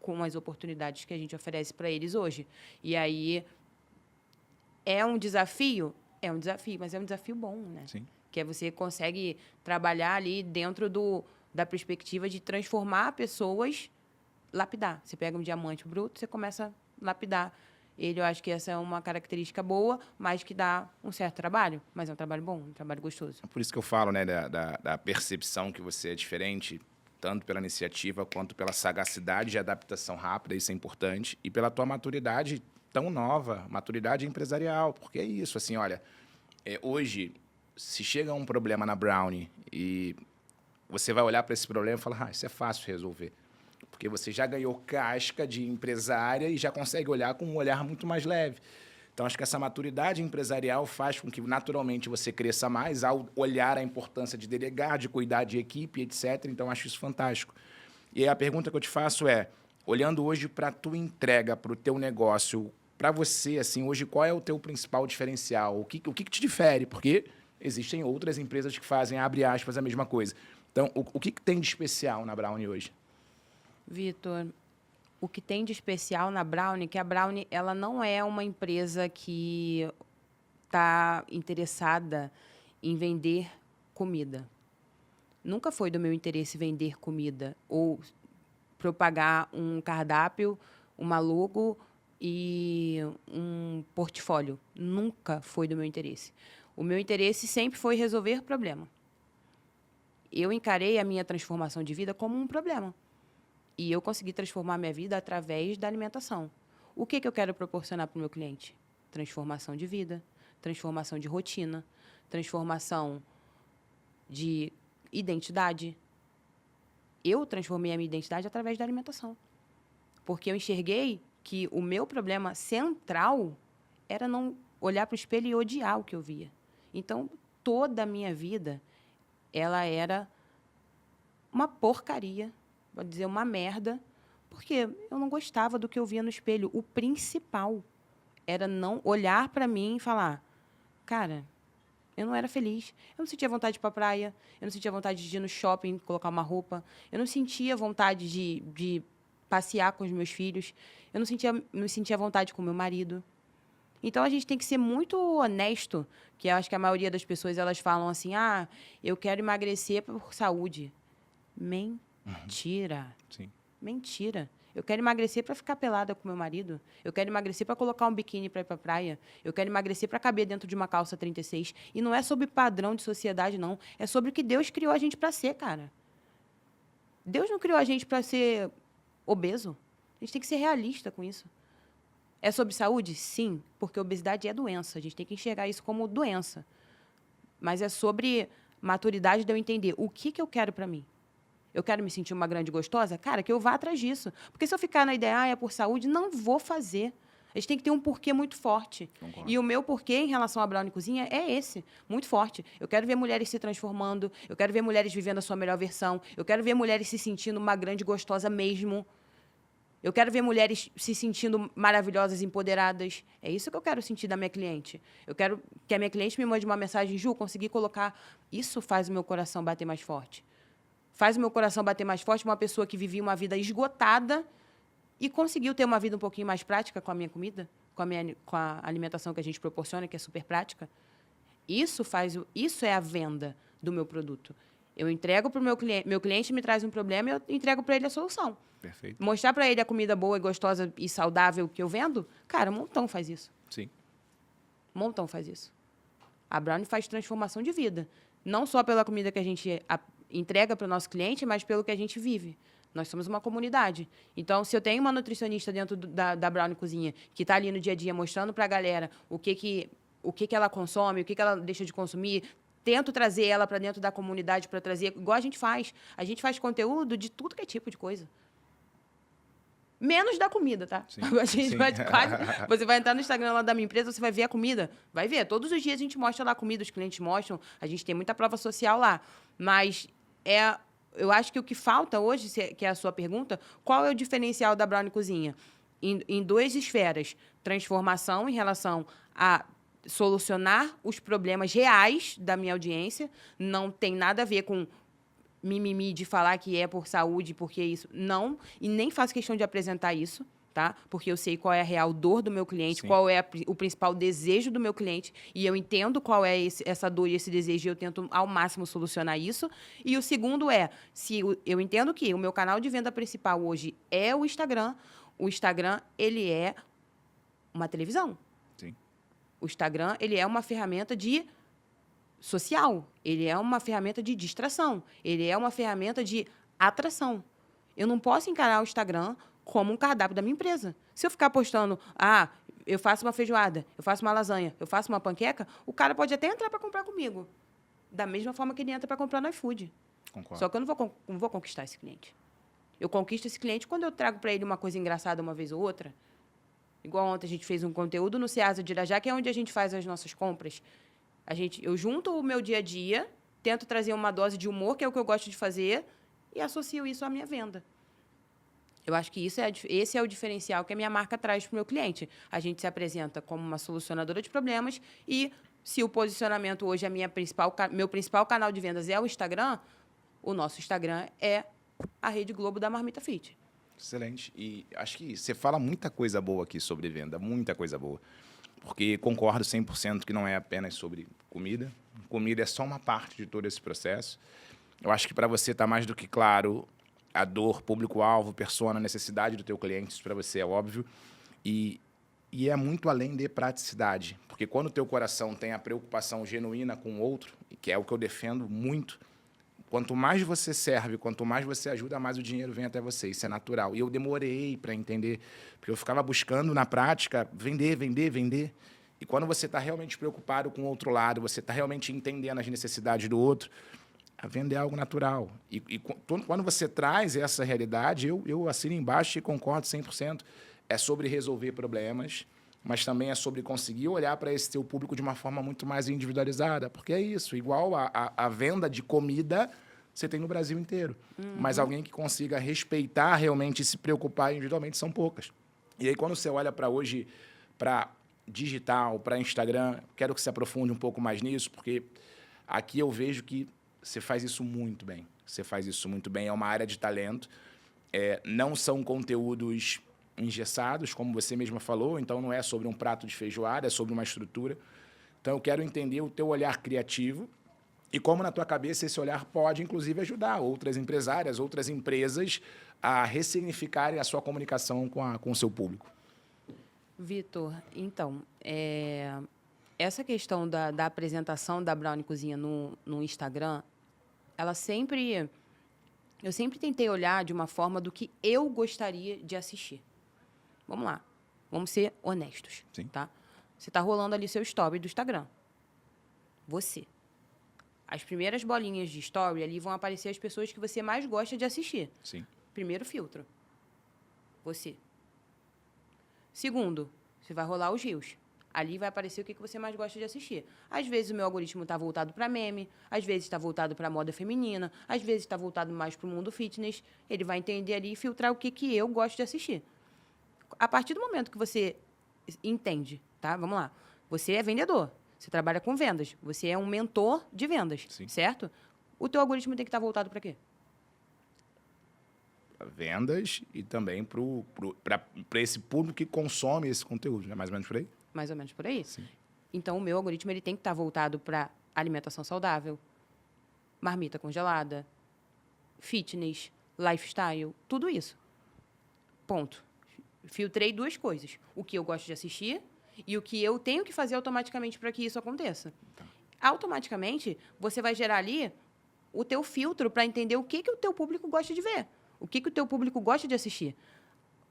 com as oportunidades que a gente oferece para eles hoje. E aí, é um desafio? É um desafio, mas é um desafio bom, né? Sim. Que você consegue trabalhar ali dentro da perspectiva de transformar pessoas, lapidar. Você pega um diamante bruto, você começa a lapidar ele. Eu acho que essa é uma característica boa, mas que dá um certo trabalho. Mas é um trabalho bom, um trabalho gostoso. É por isso que eu falo, né, da percepção que você é diferente, tanto pela iniciativa quanto pela sagacidade de adaptação rápida, isso é importante, e pela tua maturidade tão nova, maturidade empresarial, porque é isso, assim, olha, hoje, se chega um problema na Brownie e você vai olhar para esse problema e falar, isso é fácil resolver. Porque você já ganhou casca de empresária e já consegue olhar com um olhar muito mais leve. Então, acho que essa maturidade empresarial faz com que, naturalmente, você cresça mais ao olhar a importância de delegar, de cuidar de equipe, etc. Então, acho isso fantástico. E aí, a pergunta que eu te faço é, olhando hoje para a tua entrega, para o teu negócio, para você, assim, hoje, qual é o teu principal diferencial? O que te difere? Porque existem outras empresas que fazem, abre aspas, a mesma coisa. Então, o que tem de especial na Brownie hoje? Vitor, o que tem de especial na Brownie, que a Brownie ela não é uma empresa que está interessada em vender comida. Nunca foi do meu interesse vender comida ou propagar um cardápio, uma logo e um portfólio. Nunca foi do meu interesse. O meu interesse sempre foi resolver problema. Eu encarei a minha transformação de vida como um problema. E eu consegui transformar a minha vida através da alimentação. O que eu quero proporcionar para o meu cliente? Transformação de vida, transformação de rotina, transformação de identidade. Eu transformei a minha identidade através da alimentação. Porque eu enxerguei que o meu problema central era não olhar para o espelho e odiar o que eu via. Então, toda a minha vida, ela era uma porcaria, vou dizer uma merda, porque eu não gostava do que eu via no espelho. O principal era não olhar para mim e falar, cara, Eu não era feliz. Eu não sentia vontade de ir pra praia. Eu não sentia vontade de ir no shopping, colocar uma roupa. Eu não sentia vontade de passear com os meus filhos. Eu não sentia vontade com o meu marido. Então, a gente tem que ser muito honesto, que eu acho que a maioria das pessoas, elas falam assim, eu quero emagrecer por saúde. Mentira. Sim. Mentira. Eu quero emagrecer para ficar pelada com meu marido. Eu quero emagrecer para colocar um biquíni para ir para a praia. Eu quero emagrecer para caber dentro de uma calça 36. E não é sobre padrão de sociedade, não. É sobre o que Deus criou a gente para ser, cara. Deus não criou a gente para ser obeso. A gente tem que ser realista com isso. É sobre saúde? Sim, porque obesidade é doença. A gente tem que enxergar isso como doença. Mas é sobre maturidade de eu entender o que eu quero para mim. Eu quero me sentir uma grande gostosa? Cara, que eu vá atrás disso. Porque se eu ficar na ideia, é por saúde, não vou fazer. A gente tem que ter um porquê muito forte. Concordo. E o meu porquê em relação à Brownie Cozinha é esse, muito forte. Eu quero ver mulheres se transformando, eu quero ver mulheres vivendo a sua melhor versão, eu quero ver mulheres se sentindo uma grande gostosa mesmo. Eu quero ver mulheres se sentindo maravilhosas, empoderadas. É isso que eu quero sentir da minha cliente. Eu quero que a minha cliente me mande uma mensagem, Ju, consegui colocar... Isso faz o meu coração bater mais forte. Faz o meu coração bater mais forte uma pessoa que vivia uma vida esgotada e conseguiu ter uma vida um pouquinho mais prática com a minha comida, com a alimentação que a gente proporciona, que é super prática. Isso é a venda do meu produto. Eu entrego para o meu cliente me traz um problema e eu entrego para ele a solução. Perfeito. Mostrar para ele a comida boa e gostosa e saudável que eu vendo, cara, um montão faz isso. Sim. Um montão faz isso. A Brownie faz transformação de vida. Não só pela comida que a gente entrega para o nosso cliente, mas pelo que a gente vive. Nós somos uma comunidade. Então, se eu tenho uma nutricionista dentro da Brownie Cozinha, que está ali no dia a dia mostrando para a galera o que ela consome, o que ela deixa de consumir, tento trazer ela para dentro da comunidade para trazer, igual a gente faz. A gente faz conteúdo de tudo que é tipo de coisa. Menos da comida, tá? Sim, A gente vai quase... Você vai entrar no Instagram lá da minha empresa, você vai ver a comida. Vai ver. Todos os dias a gente mostra lá a comida, os clientes mostram. A gente tem muita prova social lá. Mas eu acho que o que falta hoje, que é a sua pergunta, qual é o diferencial da Brownie Cozinha? Em duas esferas. Transformação em relação a solucionar os problemas reais da minha audiência. Não tem nada a ver com mimimi de falar que é por saúde, porque isso... Não, e nem faço questão de apresentar isso, tá? Porque eu sei qual é a real dor do meu cliente, Sim. qual é o principal desejo do meu cliente, e eu entendo qual é essa dor e esse desejo, e eu tento ao máximo solucionar isso. E o segundo eu entendo que o meu canal de venda principal hoje é o Instagram ele é uma televisão. Sim. O Instagram, ele é uma ferramenta de social, ele é uma ferramenta de distração, ele é uma ferramenta de atração. Eu não posso encarar o Instagram como um cardápio da minha empresa. Se eu ficar postando, eu faço uma feijoada, eu faço uma lasanha, eu faço uma panqueca, o cara pode até entrar para comprar comigo, da mesma forma que ele entra para comprar no iFood. Concordo. Só que eu não vou conquistar esse cliente. Eu conquisto esse cliente quando eu trago para ele uma coisa engraçada uma vez ou outra. Igual ontem a gente fez um conteúdo no Ceasa de Irajá, que é onde a gente faz as nossas compras. Eu junto o meu dia a dia, tento trazer uma dose de humor, que é o que eu gosto de fazer, e associo isso à minha venda. Eu acho que esse é o diferencial que a minha marca traz para o meu cliente. A gente se apresenta como uma solucionadora de problemas e, se o posicionamento hoje meu principal canal de vendas é o Instagram, o nosso Instagram é a Rede Globo da Marmita Fit. Excelente. E acho que você fala muita coisa boa aqui sobre venda, muita coisa boa. Porque concordo 100% que não é apenas sobre comida. Comida é só uma parte de todo esse processo. Eu acho que para você está mais do que claro a dor, público-alvo, persona, necessidade do teu cliente, isso para você é óbvio. E é muito além de praticidade. Porque quando o teu coração tem a preocupação genuína com o outro, que é o que eu defendo muito, quanto mais você serve, quanto mais você ajuda, mais o dinheiro vem até você. Isso é natural. E eu demorei para entender, porque eu ficava buscando, na prática, vender. E quando você está realmente preocupado com o outro lado, você está realmente entendendo as necessidades do outro, a venda é algo natural. E quando você traz essa realidade, eu assino embaixo e concordo 100%. É sobre resolver problemas, mas também é sobre conseguir olhar para esse teu público de uma forma muito mais individualizada, porque é isso, igual a venda de comida você tem no Brasil inteiro, mas alguém que consiga respeitar realmente e se preocupar individualmente são poucas. E aí, quando você olha para hoje, para digital, para Instagram. Quero que você aprofunde um pouco mais nisso, porque aqui eu vejo que você faz isso muito bem. Você faz isso muito bem, é uma área de talento. Não são conteúdos engessados, como você mesma falou, então não é sobre um prato de feijoada, é sobre uma estrutura. Então eu quero entender o teu olhar criativo e como na tua cabeça esse olhar pode, inclusive, ajudar outras empresárias, outras empresas a ressignificarem a sua comunicação com o seu público. Vitor, então, essa questão da apresentação da Brownie Cozinha no Instagram, eu sempre tentei olhar de uma forma do que eu gostaria de assistir. Vamos lá, vamos ser honestos, Sim. tá? Você está rolando ali seu story do Instagram. Você. As primeiras bolinhas de story ali vão aparecer as pessoas que você mais gosta de assistir. Sim. Primeiro filtro. Você. Segundo, você vai rolar os reels. Ali vai aparecer o que você mais gosta de assistir. Às vezes o meu algoritmo está voltado para meme, às vezes está voltado para moda feminina, às vezes está voltado mais para o mundo fitness. Ele vai entender ali e filtrar o que eu gosto de assistir. A partir do momento que você entende, tá? Vamos lá. Você é vendedor, você trabalha com vendas, você é um mentor de vendas, Sim. certo? O teu algoritmo tem que estar voltado para quê? Vendas e também para esse público que consome esse conteúdo, né? Mais ou menos por aí? Mais ou menos por aí? Sim. Então, o meu algoritmo ele tem que estar voltado para alimentação saudável, marmita congelada, fitness, lifestyle, tudo isso. Ponto. Filtrei duas coisas. O que eu gosto de assistir e o que eu tenho que fazer automaticamente para que isso aconteça. Tá. Automaticamente, você vai gerar ali o teu filtro para entender o que o teu público gosta de ver, o que o teu público gosta de assistir.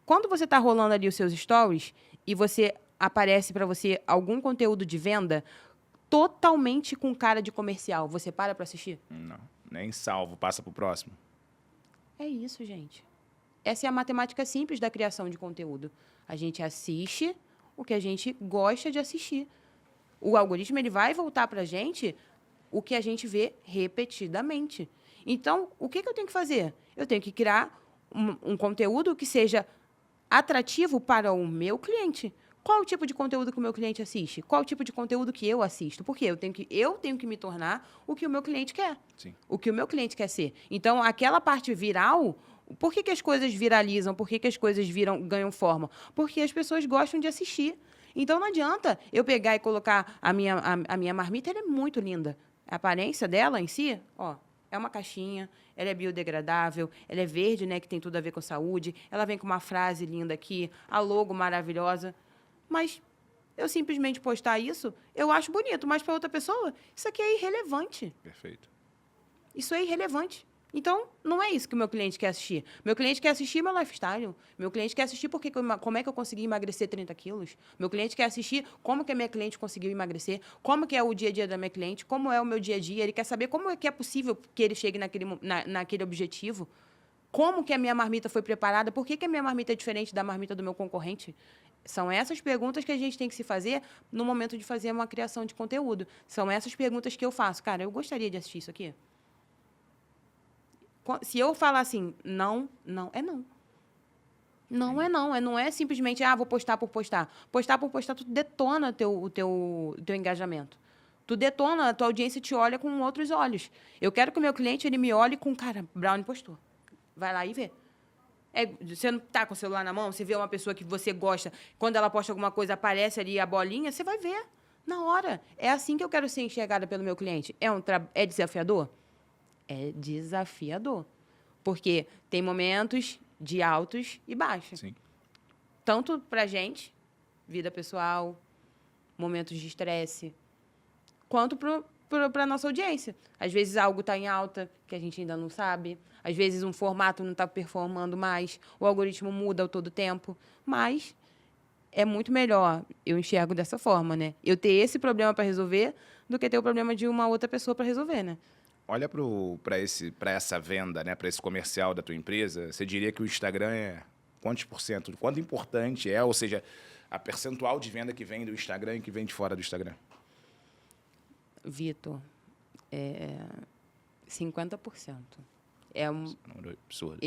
Quando você está rolando ali os seus stories e você aparece para você algum conteúdo de venda totalmente com cara de comercial, você para assistir? Não, nem salvo, passa para o próximo. É isso, gente. Essa é a matemática simples da criação de conteúdo. A gente assiste o que a gente gosta de assistir. O algoritmo ele vai voltar para a gente o que a gente vê repetidamente. Então, o que eu tenho que fazer? Eu tenho que criar um conteúdo que seja atrativo para o meu cliente. Qual o tipo de conteúdo que o meu cliente assiste? Qual o tipo de conteúdo que eu assisto? Porque eu tenho que me tornar o que o meu cliente quer. Sim. O que o meu cliente quer ser. Então, aquela parte viral, por que as coisas viralizam? Por que as coisas ganham forma? Porque as pessoas gostam de assistir. Então, não adianta eu pegar e colocar a minha marmita, ela é muito linda. A aparência dela em si, ó, é uma caixinha, ela é biodegradável, ela é verde, né, que tem tudo a ver com saúde, ela vem com uma frase linda aqui, a logo maravilhosa. Mas eu simplesmente postar isso, eu acho bonito, mas para outra pessoa, isso aqui é irrelevante. Perfeito. Isso é irrelevante. Então, não é isso que o meu cliente quer assistir. Meu cliente quer assistir meu lifestyle. Meu cliente quer assistir como é que eu consegui emagrecer 30 quilos. Meu cliente quer assistir como que a minha cliente conseguiu emagrecer, como que é o dia a dia da minha cliente, como é o meu dia a dia. Ele quer saber como é que é possível que ele chegue naquele objetivo. Como que a minha marmita foi preparada, por que a minha marmita é diferente da marmita do meu concorrente. São essas perguntas que a gente tem que se fazer no momento de fazer uma criação de conteúdo. São essas perguntas que eu faço. Cara, eu gostaria de assistir isso aqui? Se eu falar assim, não, é não. Não é não. Não é simplesmente, vou postar por postar. Postar por postar, tu detona o teu engajamento. Tu detona, a tua audiência te olha com outros olhos. Eu quero que o meu cliente ele me olhe com, cara, Brownie postou. Vai lá e vê. Você não está com o celular na mão, você vê uma pessoa que você gosta, quando ela posta alguma coisa, aparece ali a bolinha, você vai ver na hora. É assim que eu quero ser enxergada pelo meu cliente. É desafiador? É desafiador. Porque tem momentos de altos e baixos. Sim. Tanto para a gente, vida pessoal, momentos de estresse, quanto para a nossa audiência. Às vezes algo está em alta, que a gente ainda não sabe. Às vezes um formato não está performando mais. O algoritmo muda a todo tempo. Mas é muito melhor, eu enxergo dessa forma, né? Eu ter esse problema para resolver do que ter o problema de uma outra pessoa para resolver, né? Olha para essa venda, né, para esse comercial da tua empresa, você diria que o Instagram é quantos por cento? Quanto importante é, ou seja, a percentual de venda que vem do Instagram e que vem de fora do Instagram? Vitor, 50%. É um número absurdo.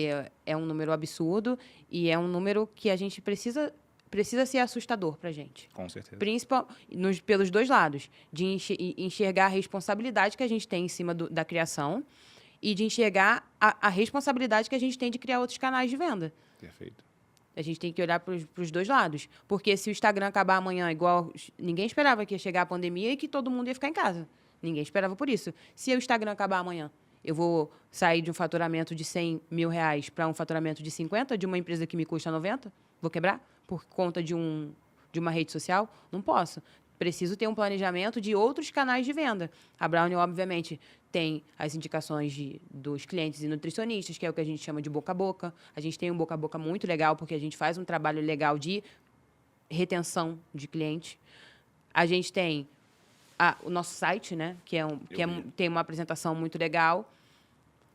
É um número absurdo e é um número que a gente precisa precisa ser assustador para a gente. Com certeza. Pelos dois lados. De enxergar a responsabilidade que a gente tem em cima da criação e de enxergar a responsabilidade que a gente tem de criar outros canais de venda. Perfeito. A gente tem que olhar para os dois lados. Porque se o Instagram acabar amanhã, igual... Ninguém esperava que ia chegar a pandemia e que todo mundo ia ficar em casa. Ninguém esperava por isso. Se o Instagram acabar amanhã, eu vou sair de um faturamento de 100 mil reais para um faturamento de 50, de uma empresa que me custa 90? Vou quebrar? Por conta de uma rede social? Não posso. Preciso ter um planejamento de outros canais de venda. A Brownie, obviamente, tem as indicações dos clientes e nutricionistas, que é o que a gente chama de boca a boca. A gente tem um boca a boca muito legal, porque a gente faz um trabalho legal de retenção de cliente. A gente tem o nosso site, né? Tem uma apresentação muito legal,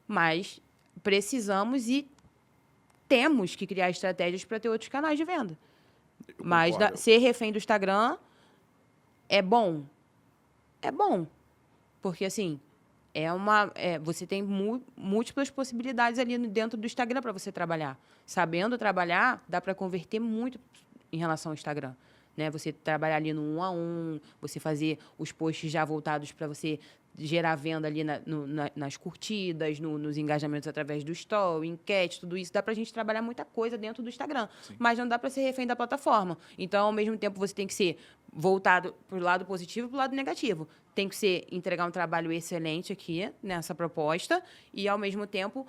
mas precisamos e temos que criar estratégias para ter outros canais de venda. Mas ser refém do Instagram é bom. É bom. Porque, assim, você tem múltiplas possibilidades ali dentro do Instagram para você trabalhar. Sabendo trabalhar, dá para converter muito em relação ao Instagram. Né? Você trabalhar ali no 1 a 1, você fazer os posts já voltados para você gerar venda ali nas curtidas, nos engajamentos através do story, enquete, tudo isso. Dá para a gente trabalhar muita coisa dentro do Instagram. Sim. Mas não dá para ser refém da plataforma. Então, ao mesmo tempo, você tem que ser voltado para o lado positivo e para o lado negativo. Tem que entregar um trabalho excelente aqui nessa proposta e, ao mesmo tempo,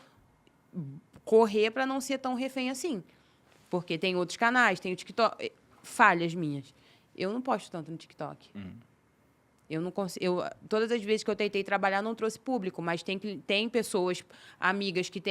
correr para não ser tão refém assim. Porque tem outros canais, tem o TikTok... Falhas minhas. Eu não posto tanto no TikTok. Eu não consigo. Todas as vezes que eu tentei trabalhar, não trouxe público, mas tem pessoas, amigas que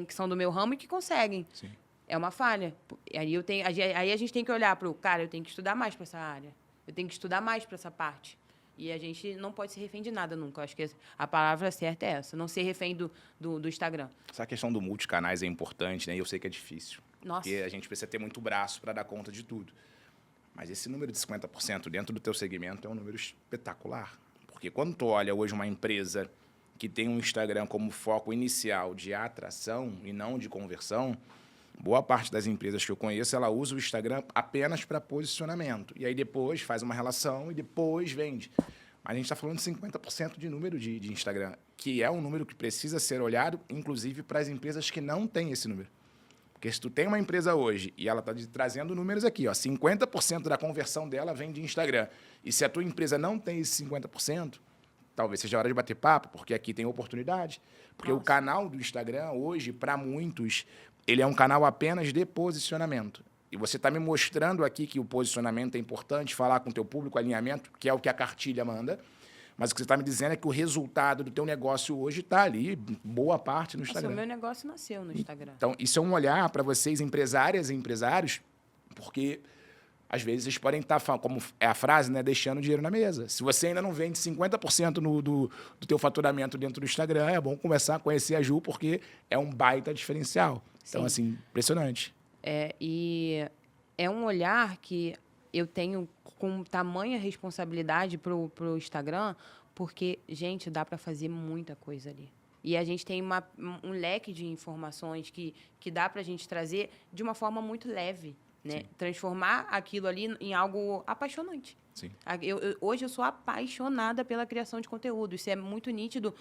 são do meu ramo e que conseguem. Sim. É uma falha. Aí a gente tem que olhar para o cara, eu tenho que estudar mais para essa área. Eu tenho que estudar mais para essa parte. E a gente não pode ser refém de nada nunca. Eu acho que a palavra certa é essa, não ser refém do Instagram. Essa questão do multicanais é importante, né? E eu sei que é difícil. Nossa. Porque a gente precisa ter muito braço para dar conta de tudo. Mas esse número de 50% dentro do teu segmento é um número espetacular. Porque quando tu olha hoje uma empresa que tem um Instagram como foco inicial de atração e não de conversão, boa parte das empresas que eu conheço, ela usa o Instagram apenas para posicionamento. E aí depois faz uma relação e depois vende. Mas a gente está falando de 50% de número de Instagram, que é um número que precisa ser olhado, inclusive para as empresas que não têm esse número. Porque se tu tem uma empresa hoje e ela está trazendo números aqui, 50% da conversão dela vem de Instagram. E se a tua empresa não tem esse 50%, talvez seja a hora de bater papo, porque aqui tem oportunidade. Porque o canal do Instagram hoje, para muitos, ele é um canal apenas de posicionamento. E você está me mostrando aqui que o posicionamento é importante, falar com o teu público, alinhamento, que é o que a cartilha manda. Mas o que você está me dizendo é que o resultado do teu negócio hoje está ali, boa parte no Instagram. O meu negócio nasceu no Instagram. Então, isso é um olhar para vocês, empresárias e empresários, porque às vezes vocês podem estar, como é a frase, né, deixando dinheiro na mesa. Se você ainda não vende 50% do teu faturamento dentro do Instagram, é bom começar a conhecer a Ju, porque é um baita diferencial. Então, Sim. assim, impressionante. E é um olhar que eu tenho com tamanha responsabilidade para o Instagram, porque, gente, dá para fazer muita coisa ali. E a gente tem um leque de informações que dá para a gente trazer de uma forma muito leve, né? Transformar aquilo ali em algo apaixonante. Sim. Hoje eu sou apaixonada pela criação de conteúdo. Isso é muito nítido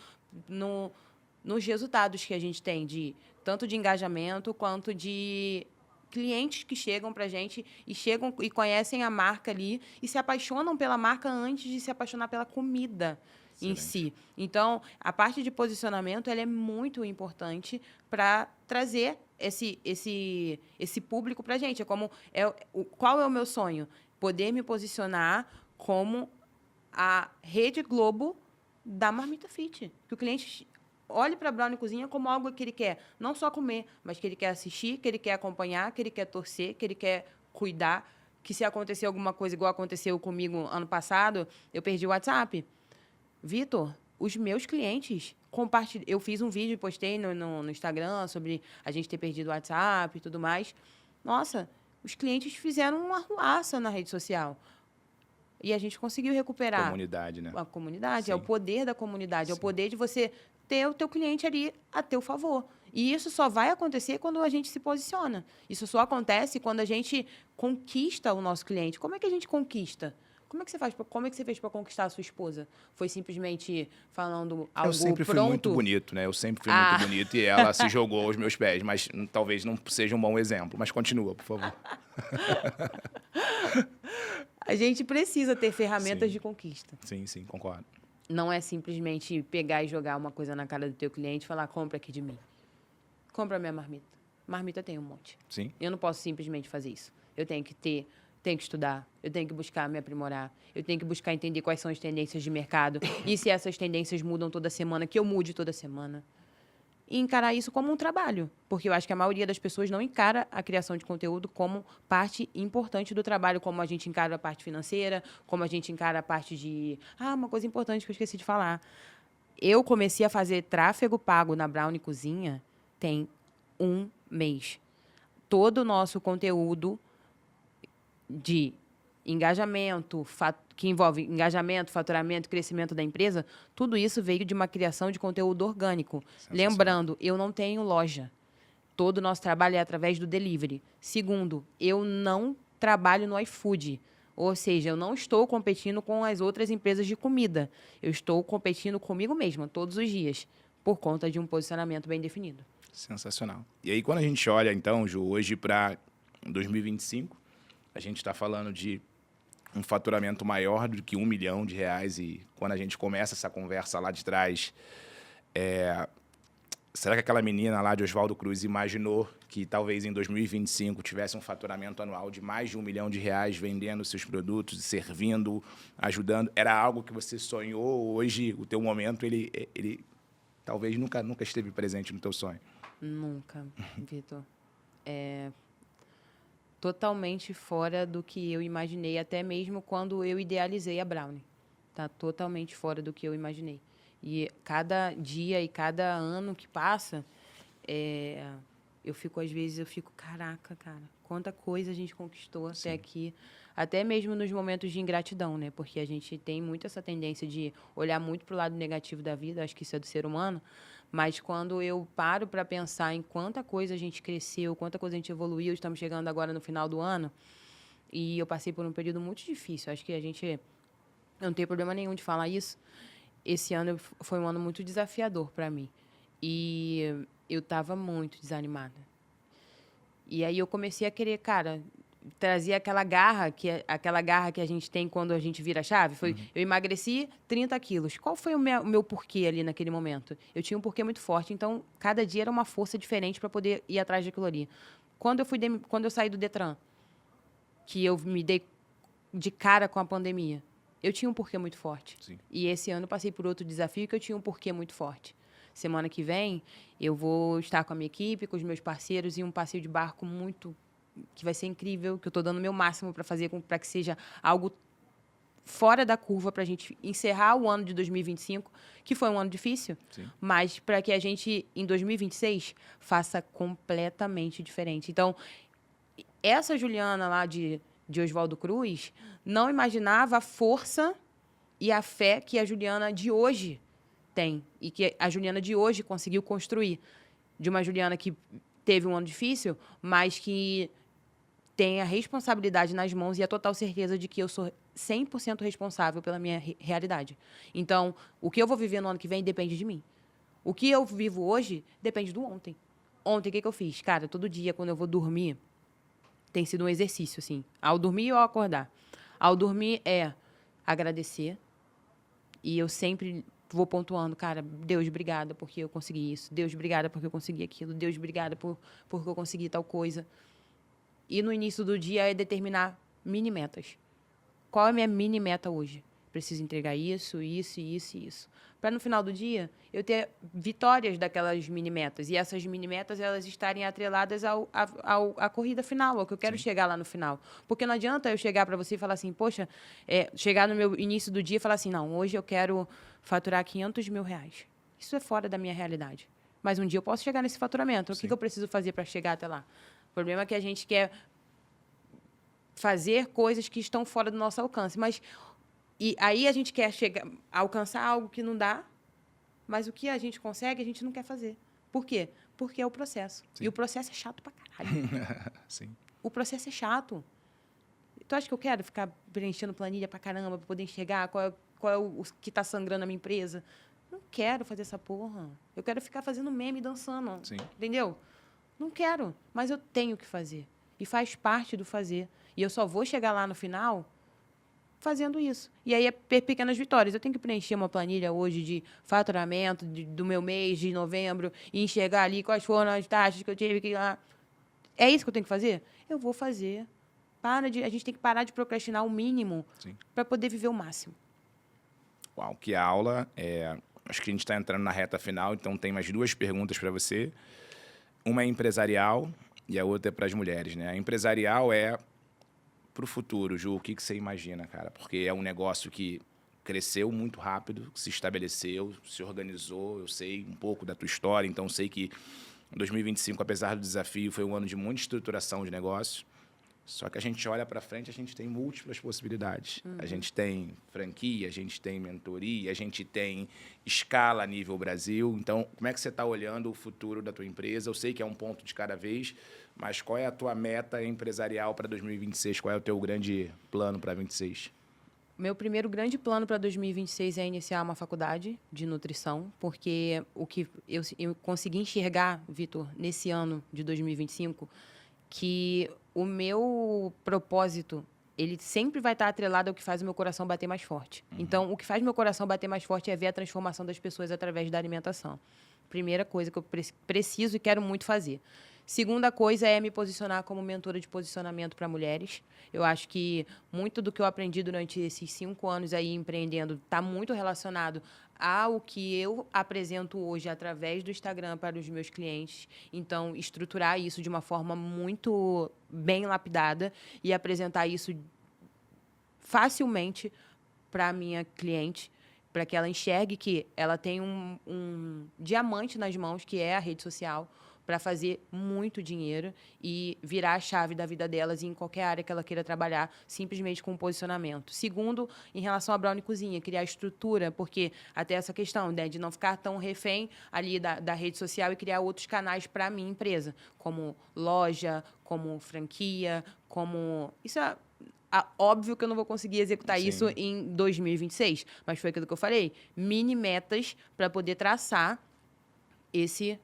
nos resultados que a gente tem, tanto de engajamento quanto de clientes que chegam para a gente e conhecem a marca ali e se apaixonam pela marca antes de se apaixonar pela comida. Excelente. Em si. Então, a parte de posicionamento ela é muito importante para trazer esse público para a gente. Qual é o meu sonho? Poder me posicionar como a Rede Globo da Marmita Fit. Que o cliente olhe para a Brownie Cozinha como algo que ele quer não só comer, mas que ele quer assistir, que ele quer acompanhar, que ele quer torcer, que ele quer cuidar, que se acontecer alguma coisa igual aconteceu comigo ano passado, eu perdi o WhatsApp. Vitor, os meus clientes compartilham. Eu fiz um vídeo e postei no Instagram sobre a gente ter perdido o WhatsApp e tudo mais. Nossa, os clientes fizeram uma arruaça na rede social. E a gente conseguiu recuperar Comunidade, né? a comunidade, Sim. é o poder da comunidade, é o Sim. poder de você ter o teu cliente ali a teu favor. E isso só vai acontecer quando a gente se posiciona. Isso só acontece quando a gente conquista o nosso cliente. Como é que a gente conquista? Como é que você fez para conquistar a sua esposa? Foi simplesmente falando algo Eu sempre fui pronto? muito bonito, né? Eu sempre fui muito bonito e ela se jogou aos meus pés, mas talvez não seja um bom exemplo. Mas continua, por favor. A gente precisa ter ferramentas Sim. de conquista. Sim, sim, concordo. Não é simplesmente pegar e jogar uma coisa na cara do teu cliente e falar, compra aqui de mim. Compra minha marmita. Marmita tem um monte. Sim. Eu não posso simplesmente fazer isso. Eu tenho que estudar, eu tenho que buscar me aprimorar, eu tenho que buscar entender quais são as tendências de mercado e se essas tendências mudam toda semana, que eu mude toda semana. E encarar isso como um trabalho, porque eu acho que a maioria das pessoas não encara a criação de conteúdo como parte importante do trabalho, como a gente encara a parte financeira, como a gente encara a parte de... uma coisa importante que eu esqueci de falar. Eu comecei a fazer tráfego pago na Brownie Cozinha tem 1 mês. Todo o nosso conteúdo de engajamento, que envolve engajamento, faturamento, crescimento da empresa, tudo isso veio de uma criação de conteúdo orgânico. Lembrando, eu não tenho loja. Todo o nosso trabalho é através do delivery. Segundo, eu não trabalho no iFood. Ou seja, eu não estou competindo com as outras empresas de comida. Eu estou competindo comigo mesma todos os dias, por conta de um posicionamento bem definido. Sensacional. E aí, quando a gente olha, então, Ju, hoje para 2025, a gente está falando de um faturamento maior do que R$1 milhão. E quando a gente começa essa conversa lá de trás, será que aquela menina lá de Oswaldo Cruz imaginou que talvez em 2025 tivesse um faturamento anual de mais de R$1 milhão vendendo seus produtos, servindo, ajudando? Era algo que você sonhou? Hoje, o teu momento, ele talvez nunca esteve presente no teu sonho? Nunca, Vitor. Totalmente fora do que eu imaginei, até mesmo quando eu idealizei a Brownie. Tá totalmente fora do que eu imaginei. E cada dia e cada ano que passa, às vezes, eu fico, caraca, cara, quanta coisa a gente conquistou até aqui. Até mesmo nos momentos de ingratidão, né? Porque a gente tem muito essa tendência de olhar muito para o lado negativo da vida, acho que isso é do ser humano, mas quando eu paro para pensar em quanta coisa a gente cresceu, quanta coisa a gente evoluiu, estamos chegando agora no final do ano, e eu passei por um período muito difícil. Acho que eu não tenho problema nenhum de falar isso. Esse ano foi um ano muito desafiador para mim. E eu estava muito desanimada. E aí eu comecei a querer, cara, trazer aquela garra que a gente tem quando a gente vira a chave. Eu emagreci 30 quilos. Qual foi o meu porquê ali naquele momento? Eu tinha um porquê muito forte, então cada dia era uma força diferente para poder ir atrás daquilo ali. Quando eu saí do Detran, que eu me dei de cara com a pandemia, eu tinha um porquê muito forte. Sim. E esse ano eu passei por outro desafio que eu tinha um porquê muito forte. Semana que vem, eu vou estar com a minha equipe, com os meus parceiros, em um passeio de barco que vai ser incrível, que eu estou dando o meu máximo para fazer para que seja algo fora da curva para a gente encerrar o ano de 2025, que foi um ano difícil, Sim. mas para que a gente, em 2026, faça completamente diferente. Então, essa Juliana lá de Oswaldo Cruz não imaginava a força e a fé que a Juliana de hoje tem e que a Juliana de hoje conseguiu construir. De uma Juliana que teve um ano difícil, mas que tem a responsabilidade nas mãos e a total certeza de que eu sou 100% responsável pela minha realidade. Então, o que eu vou viver no ano que vem depende de mim. O que eu vivo hoje depende do ontem. Ontem, o que eu fiz? Cara, todo dia, quando eu vou dormir, tem sido um exercício, assim. Ao dormir ou ao acordar. Ao dormir é agradecer. E eu sempre vou pontuando, cara, Deus, obrigada porque eu consegui isso. Deus, obrigada porque eu consegui aquilo. Deus, obrigada porque eu consegui tal coisa. E no início do dia é determinar mini metas. Qual é a minha mini meta hoje? Preciso entregar isso, isso, isso e isso. Para no final do dia eu ter vitórias daquelas mini metas. E essas mini metas elas estarem atreladas à corrida final, ao que eu quero chegar lá no final. Porque não adianta eu chegar para você e falar assim, poxa, chegar no meu início do dia e falar assim, não, hoje eu quero faturar R$500 mil. Isso é fora da minha realidade. Mas um dia eu posso chegar nesse faturamento. O que eu preciso fazer para chegar até lá? O problema é que a gente quer fazer coisas que estão fora do nosso alcance. Mas E aí a gente quer alcançar algo que não dá, mas o que a gente consegue, a gente não quer fazer. Por quê? Porque é o processo. Sim. E o processo é chato pra caralho. Sim. O processo é chato. Tu acha que eu quero ficar preenchendo planilha pra caramba, pra poder enxergar qual é o que tá sangrando na minha empresa? Não quero fazer essa porra. Eu quero ficar fazendo meme e dançando. Sim. Entendeu? Não quero, mas eu tenho que fazer. E faz parte do fazer. E eu só vou chegar lá no final fazendo isso. E aí é pequenas vitórias. Eu tenho que preencher uma planilha hoje de faturamento do meu mês de novembro e enxergar ali quais foram as taxas que eu tive que ir lá. É isso que eu tenho que fazer? Eu vou fazer. A gente tem que parar de procrastinar o mínimo para poder viver o máximo. Uau, que aula. Acho que a gente está entrando na reta final, então tem mais 2 perguntas para você. Uma é empresarial e a outra é para as mulheres, né? A empresarial é para o futuro, Ju, o que você imagina, cara? Porque é um negócio que cresceu muito rápido, se estabeleceu, se organizou. Eu sei um pouco da tua história, então sei que 2025, apesar do desafio, foi um ano de muita estruturação de negócios. Só que a gente olha para frente, a gente tem múltiplas possibilidades. A gente tem franquia, a gente tem mentoria, a gente tem escala a nível Brasil. Então, como é que você está olhando o futuro da tua empresa? Eu sei que é um ponto de cada vez, mas qual é a tua meta empresarial para 2026? Qual é o teu grande plano para 2026? Meu primeiro grande plano para 2026 é iniciar uma faculdade de nutrição, porque o que eu consegui enxergar, Vitor, nesse ano de 2025, que o meu propósito, ele sempre vai estar atrelado ao que faz o meu coração bater mais forte. Então, o que faz meu coração bater mais forte é ver a transformação das pessoas através da alimentação. Primeira coisa que eu preciso e quero muito fazer. Segunda coisa é me posicionar como mentora de posicionamento para mulheres. Eu acho que muito do que eu aprendi durante esses 5 anos aí empreendendo está muito relacionado ao que eu apresento hoje através do Instagram para os meus clientes. Então, estruturar isso de uma forma muito bem lapidada e apresentar isso facilmente para a minha cliente, para que ela enxergue que ela tem um diamante nas mãos, que é a rede social, para fazer muito dinheiro e virar a chave da vida delas em qualquer área que ela queira trabalhar, simplesmente com um posicionamento. Segundo, em relação à Brownie Cozinha, criar estrutura, porque até essa questão, né, de não ficar tão refém ali da rede social e criar outros canais para a minha empresa, como loja, como franquia, como... Isso é... Óbvio que eu não vou conseguir executar isso em 2026, mas foi aquilo que eu falei. Mini metas para poder traçar esse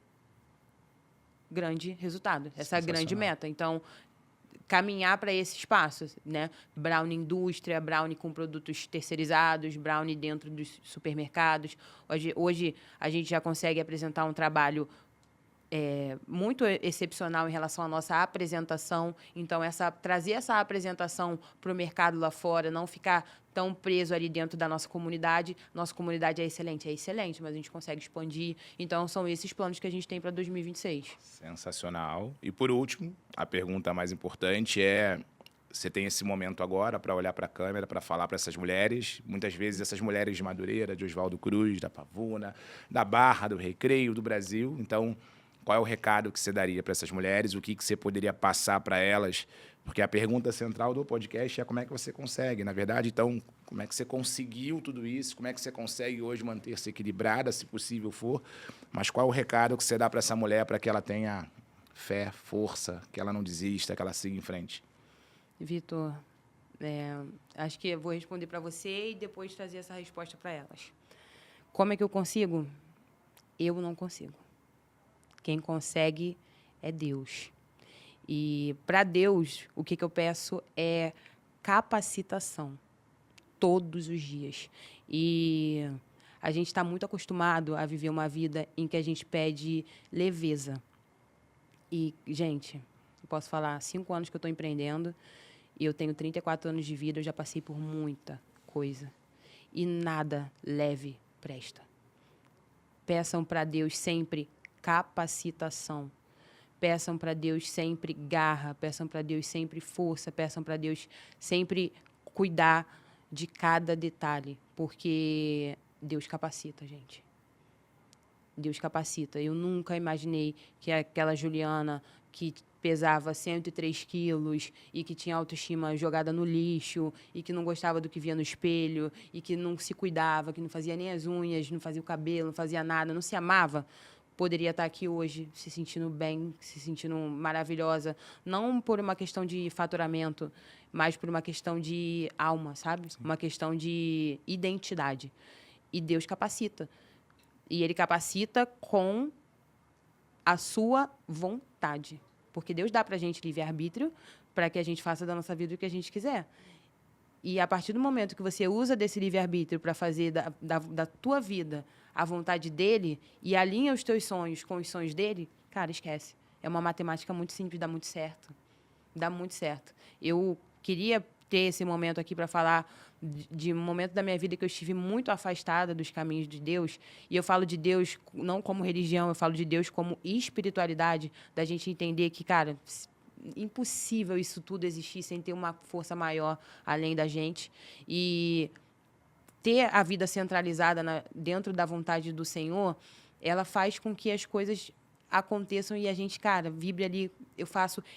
grande resultado, essa grande meta. Então, caminhar para esse espaço, né? Brownie indústria, brownie com produtos terceirizados, brownie dentro dos supermercados. Hoje a gente já consegue apresentar um trabalho muito excepcional em relação à nossa apresentação. Então, trazer essa apresentação para o mercado lá fora, não ficar tão preso ali dentro da nossa comunidade. Nossa comunidade é excelente, mas a gente consegue expandir. Então, são esses planos que a gente tem para 2026. Sensacional. E, por último, a pergunta mais importante é... Você tem esse momento agora para olhar para a câmera, para falar para essas mulheres. Muitas vezes, essas mulheres de Madureira, de Oswaldo Cruz, da Pavuna, da Barra, do Recreio, do Brasil. Então... Qual é o recado que você daria para essas mulheres? O que você poderia passar para elas? Porque a pergunta central do podcast é como é que você consegue, na verdade. Então, como é que você conseguiu tudo isso? Como é que você consegue hoje manter-se equilibrada, se possível for? Mas qual é o recado que você dá para essa mulher para que ela tenha fé, força, que ela não desista, que ela siga em frente? Vitor, acho que eu vou responder para você e depois trazer essa resposta para elas. Como é que eu consigo? Eu não consigo. Quem consegue é Deus. E, para Deus, o que eu peço é capacitação, todos os dias. E a gente está muito acostumado a viver uma vida em que a gente pede leveza. E, gente, eu posso falar, 5 anos que eu estou empreendendo, e eu tenho 34 anos de vida, eu já passei por muita coisa. E nada leve presta. Peçam para Deus sempre capacitação. Peçam para Deus sempre garra, peçam para Deus sempre força, peçam para Deus sempre cuidar de cada detalhe, porque Deus capacita, gente. Deus capacita. Eu nunca imaginei que aquela Juliana que pesava 103 quilos e que tinha autoestima jogada no lixo e que não gostava do que via no espelho e que não se cuidava, que não fazia nem as unhas, não fazia o cabelo, não fazia nada, não se amava, poderia estar aqui hoje se sentindo bem, se sentindo maravilhosa, não por uma questão de faturamento, mas por uma questão de alma, sabe? Sim. Uma questão de identidade. E Deus capacita. E Ele capacita com a sua vontade. Porque Deus dá para a gente livre-arbítrio para que a gente faça da nossa vida o que a gente quiser. E a partir do momento que você usa desse livre-arbítrio para fazer da tua vida a vontade dele e alinha os teus sonhos com os sonhos dele, cara, esquece. É uma matemática muito simples, dá muito certo. Dá muito certo. Eu queria ter esse momento aqui para falar de um momento da minha vida que eu estive muito afastada dos caminhos de Deus. E eu falo de Deus não como religião, eu falo de Deus como espiritualidade, da gente entender que, cara, impossível isso tudo existir sem ter uma força maior além da gente. E ter a vida centralizada dentro da vontade do Senhor, ela faz com que as coisas aconteçam e a gente, cara, vibre ali,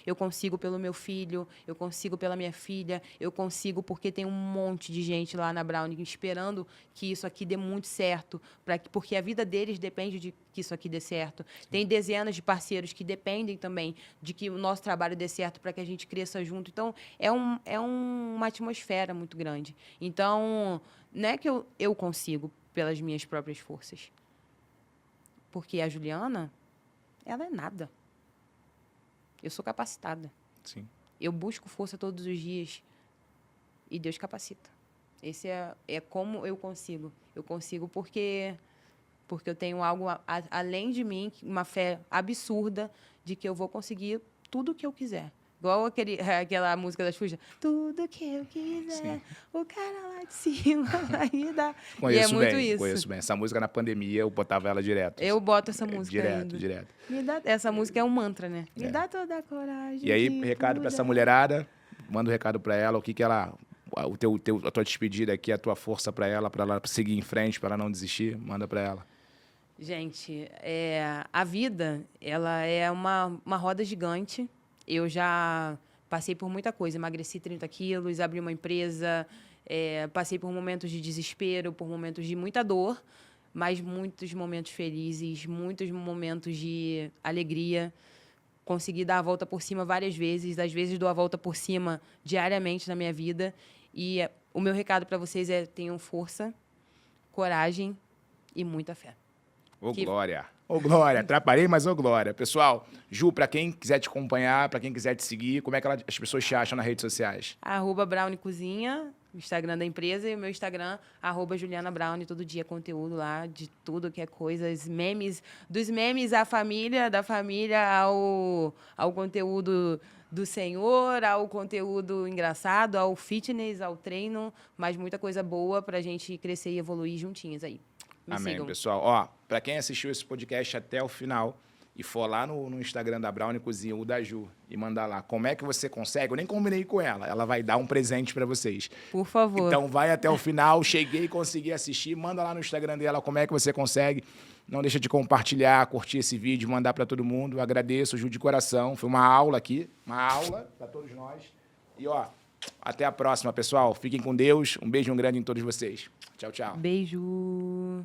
eu consigo pelo meu filho, eu consigo pela minha filha, eu consigo porque tem um monte de gente lá na Brownie esperando que isso aqui dê muito certo, porque a vida deles depende de que isso aqui dê certo. Sim. Tem dezenas de parceiros que dependem também de que o nosso trabalho dê certo para que a gente cresça junto. Então, é uma atmosfera muito grande. Então, não é que eu consigo pelas minhas próprias forças. Porque a Juliana, ela é nada. Eu sou capacitada. Sim. Eu busco força todos os dias e Deus capacita. Esse é como eu consigo. Eu consigo porque eu tenho algo além de mim, uma fé absurda de que eu vou conseguir tudo o que eu quiser. Igual aquela música das Fujas. Tudo que eu quiser, sim, o cara lá de cima vai dar. Conheço, e é muito bem, isso. Conheço bem. Essa música na pandemia, eu botava ela direto. Eu boto essa música direto. Essa música é um mantra, né? Me dá toda a coragem. E aí, recado para essa mulherada, manda um recado para ela, o que ela... a tua despedida aqui, a tua força para ela seguir em frente, para ela não desistir, manda para ela. Gente, a vida, ela é uma roda gigante. Eu já passei por muita coisa, emagreci 30 quilos, abri uma empresa, passei por momentos de desespero, por momentos de muita dor, mas muitos momentos felizes, muitos momentos de alegria. Consegui dar a volta por cima várias vezes, às vezes dou a volta por cima diariamente na minha vida. E o meu recado para vocês é: tenham força, coragem e muita fé. Glória! Ô, Glória! Atrapalhei, mas ô, Glória! Pessoal, Ju, para quem quiser te acompanhar, para quem quiser te seguir, como é que as pessoas te acham nas redes sociais? @Brownie Cozinha, o Instagram da empresa, e o meu Instagram, @Juliana Brownie, todo dia conteúdo lá de tudo que é coisa, memes, dos memes à família, da família ao conteúdo do Senhor, ao conteúdo engraçado, ao fitness, ao treino, mas muita coisa boa pra gente crescer e evoluir juntinhas aí. Me Amém, sigam. pessoal. Ó, para quem assistiu esse podcast até o final e for lá no Instagram da Brownie Cozinha, o da Ju, e mandar lá como é que você consegue, eu nem combinei com ela, ela vai dar um presente para vocês. Por favor. Então vai até o final, cheguei e consegui assistir, manda lá no Instagram dela como é que você consegue. Não deixa de compartilhar, curtir esse vídeo, mandar para todo mundo. Eu agradeço, Ju, de coração. Foi uma aula aqui, uma aula para todos nós. E, ó, até a próxima, pessoal. Fiquem com Deus. Um beijo grande em todos vocês. Tchau, tchau. Beijo.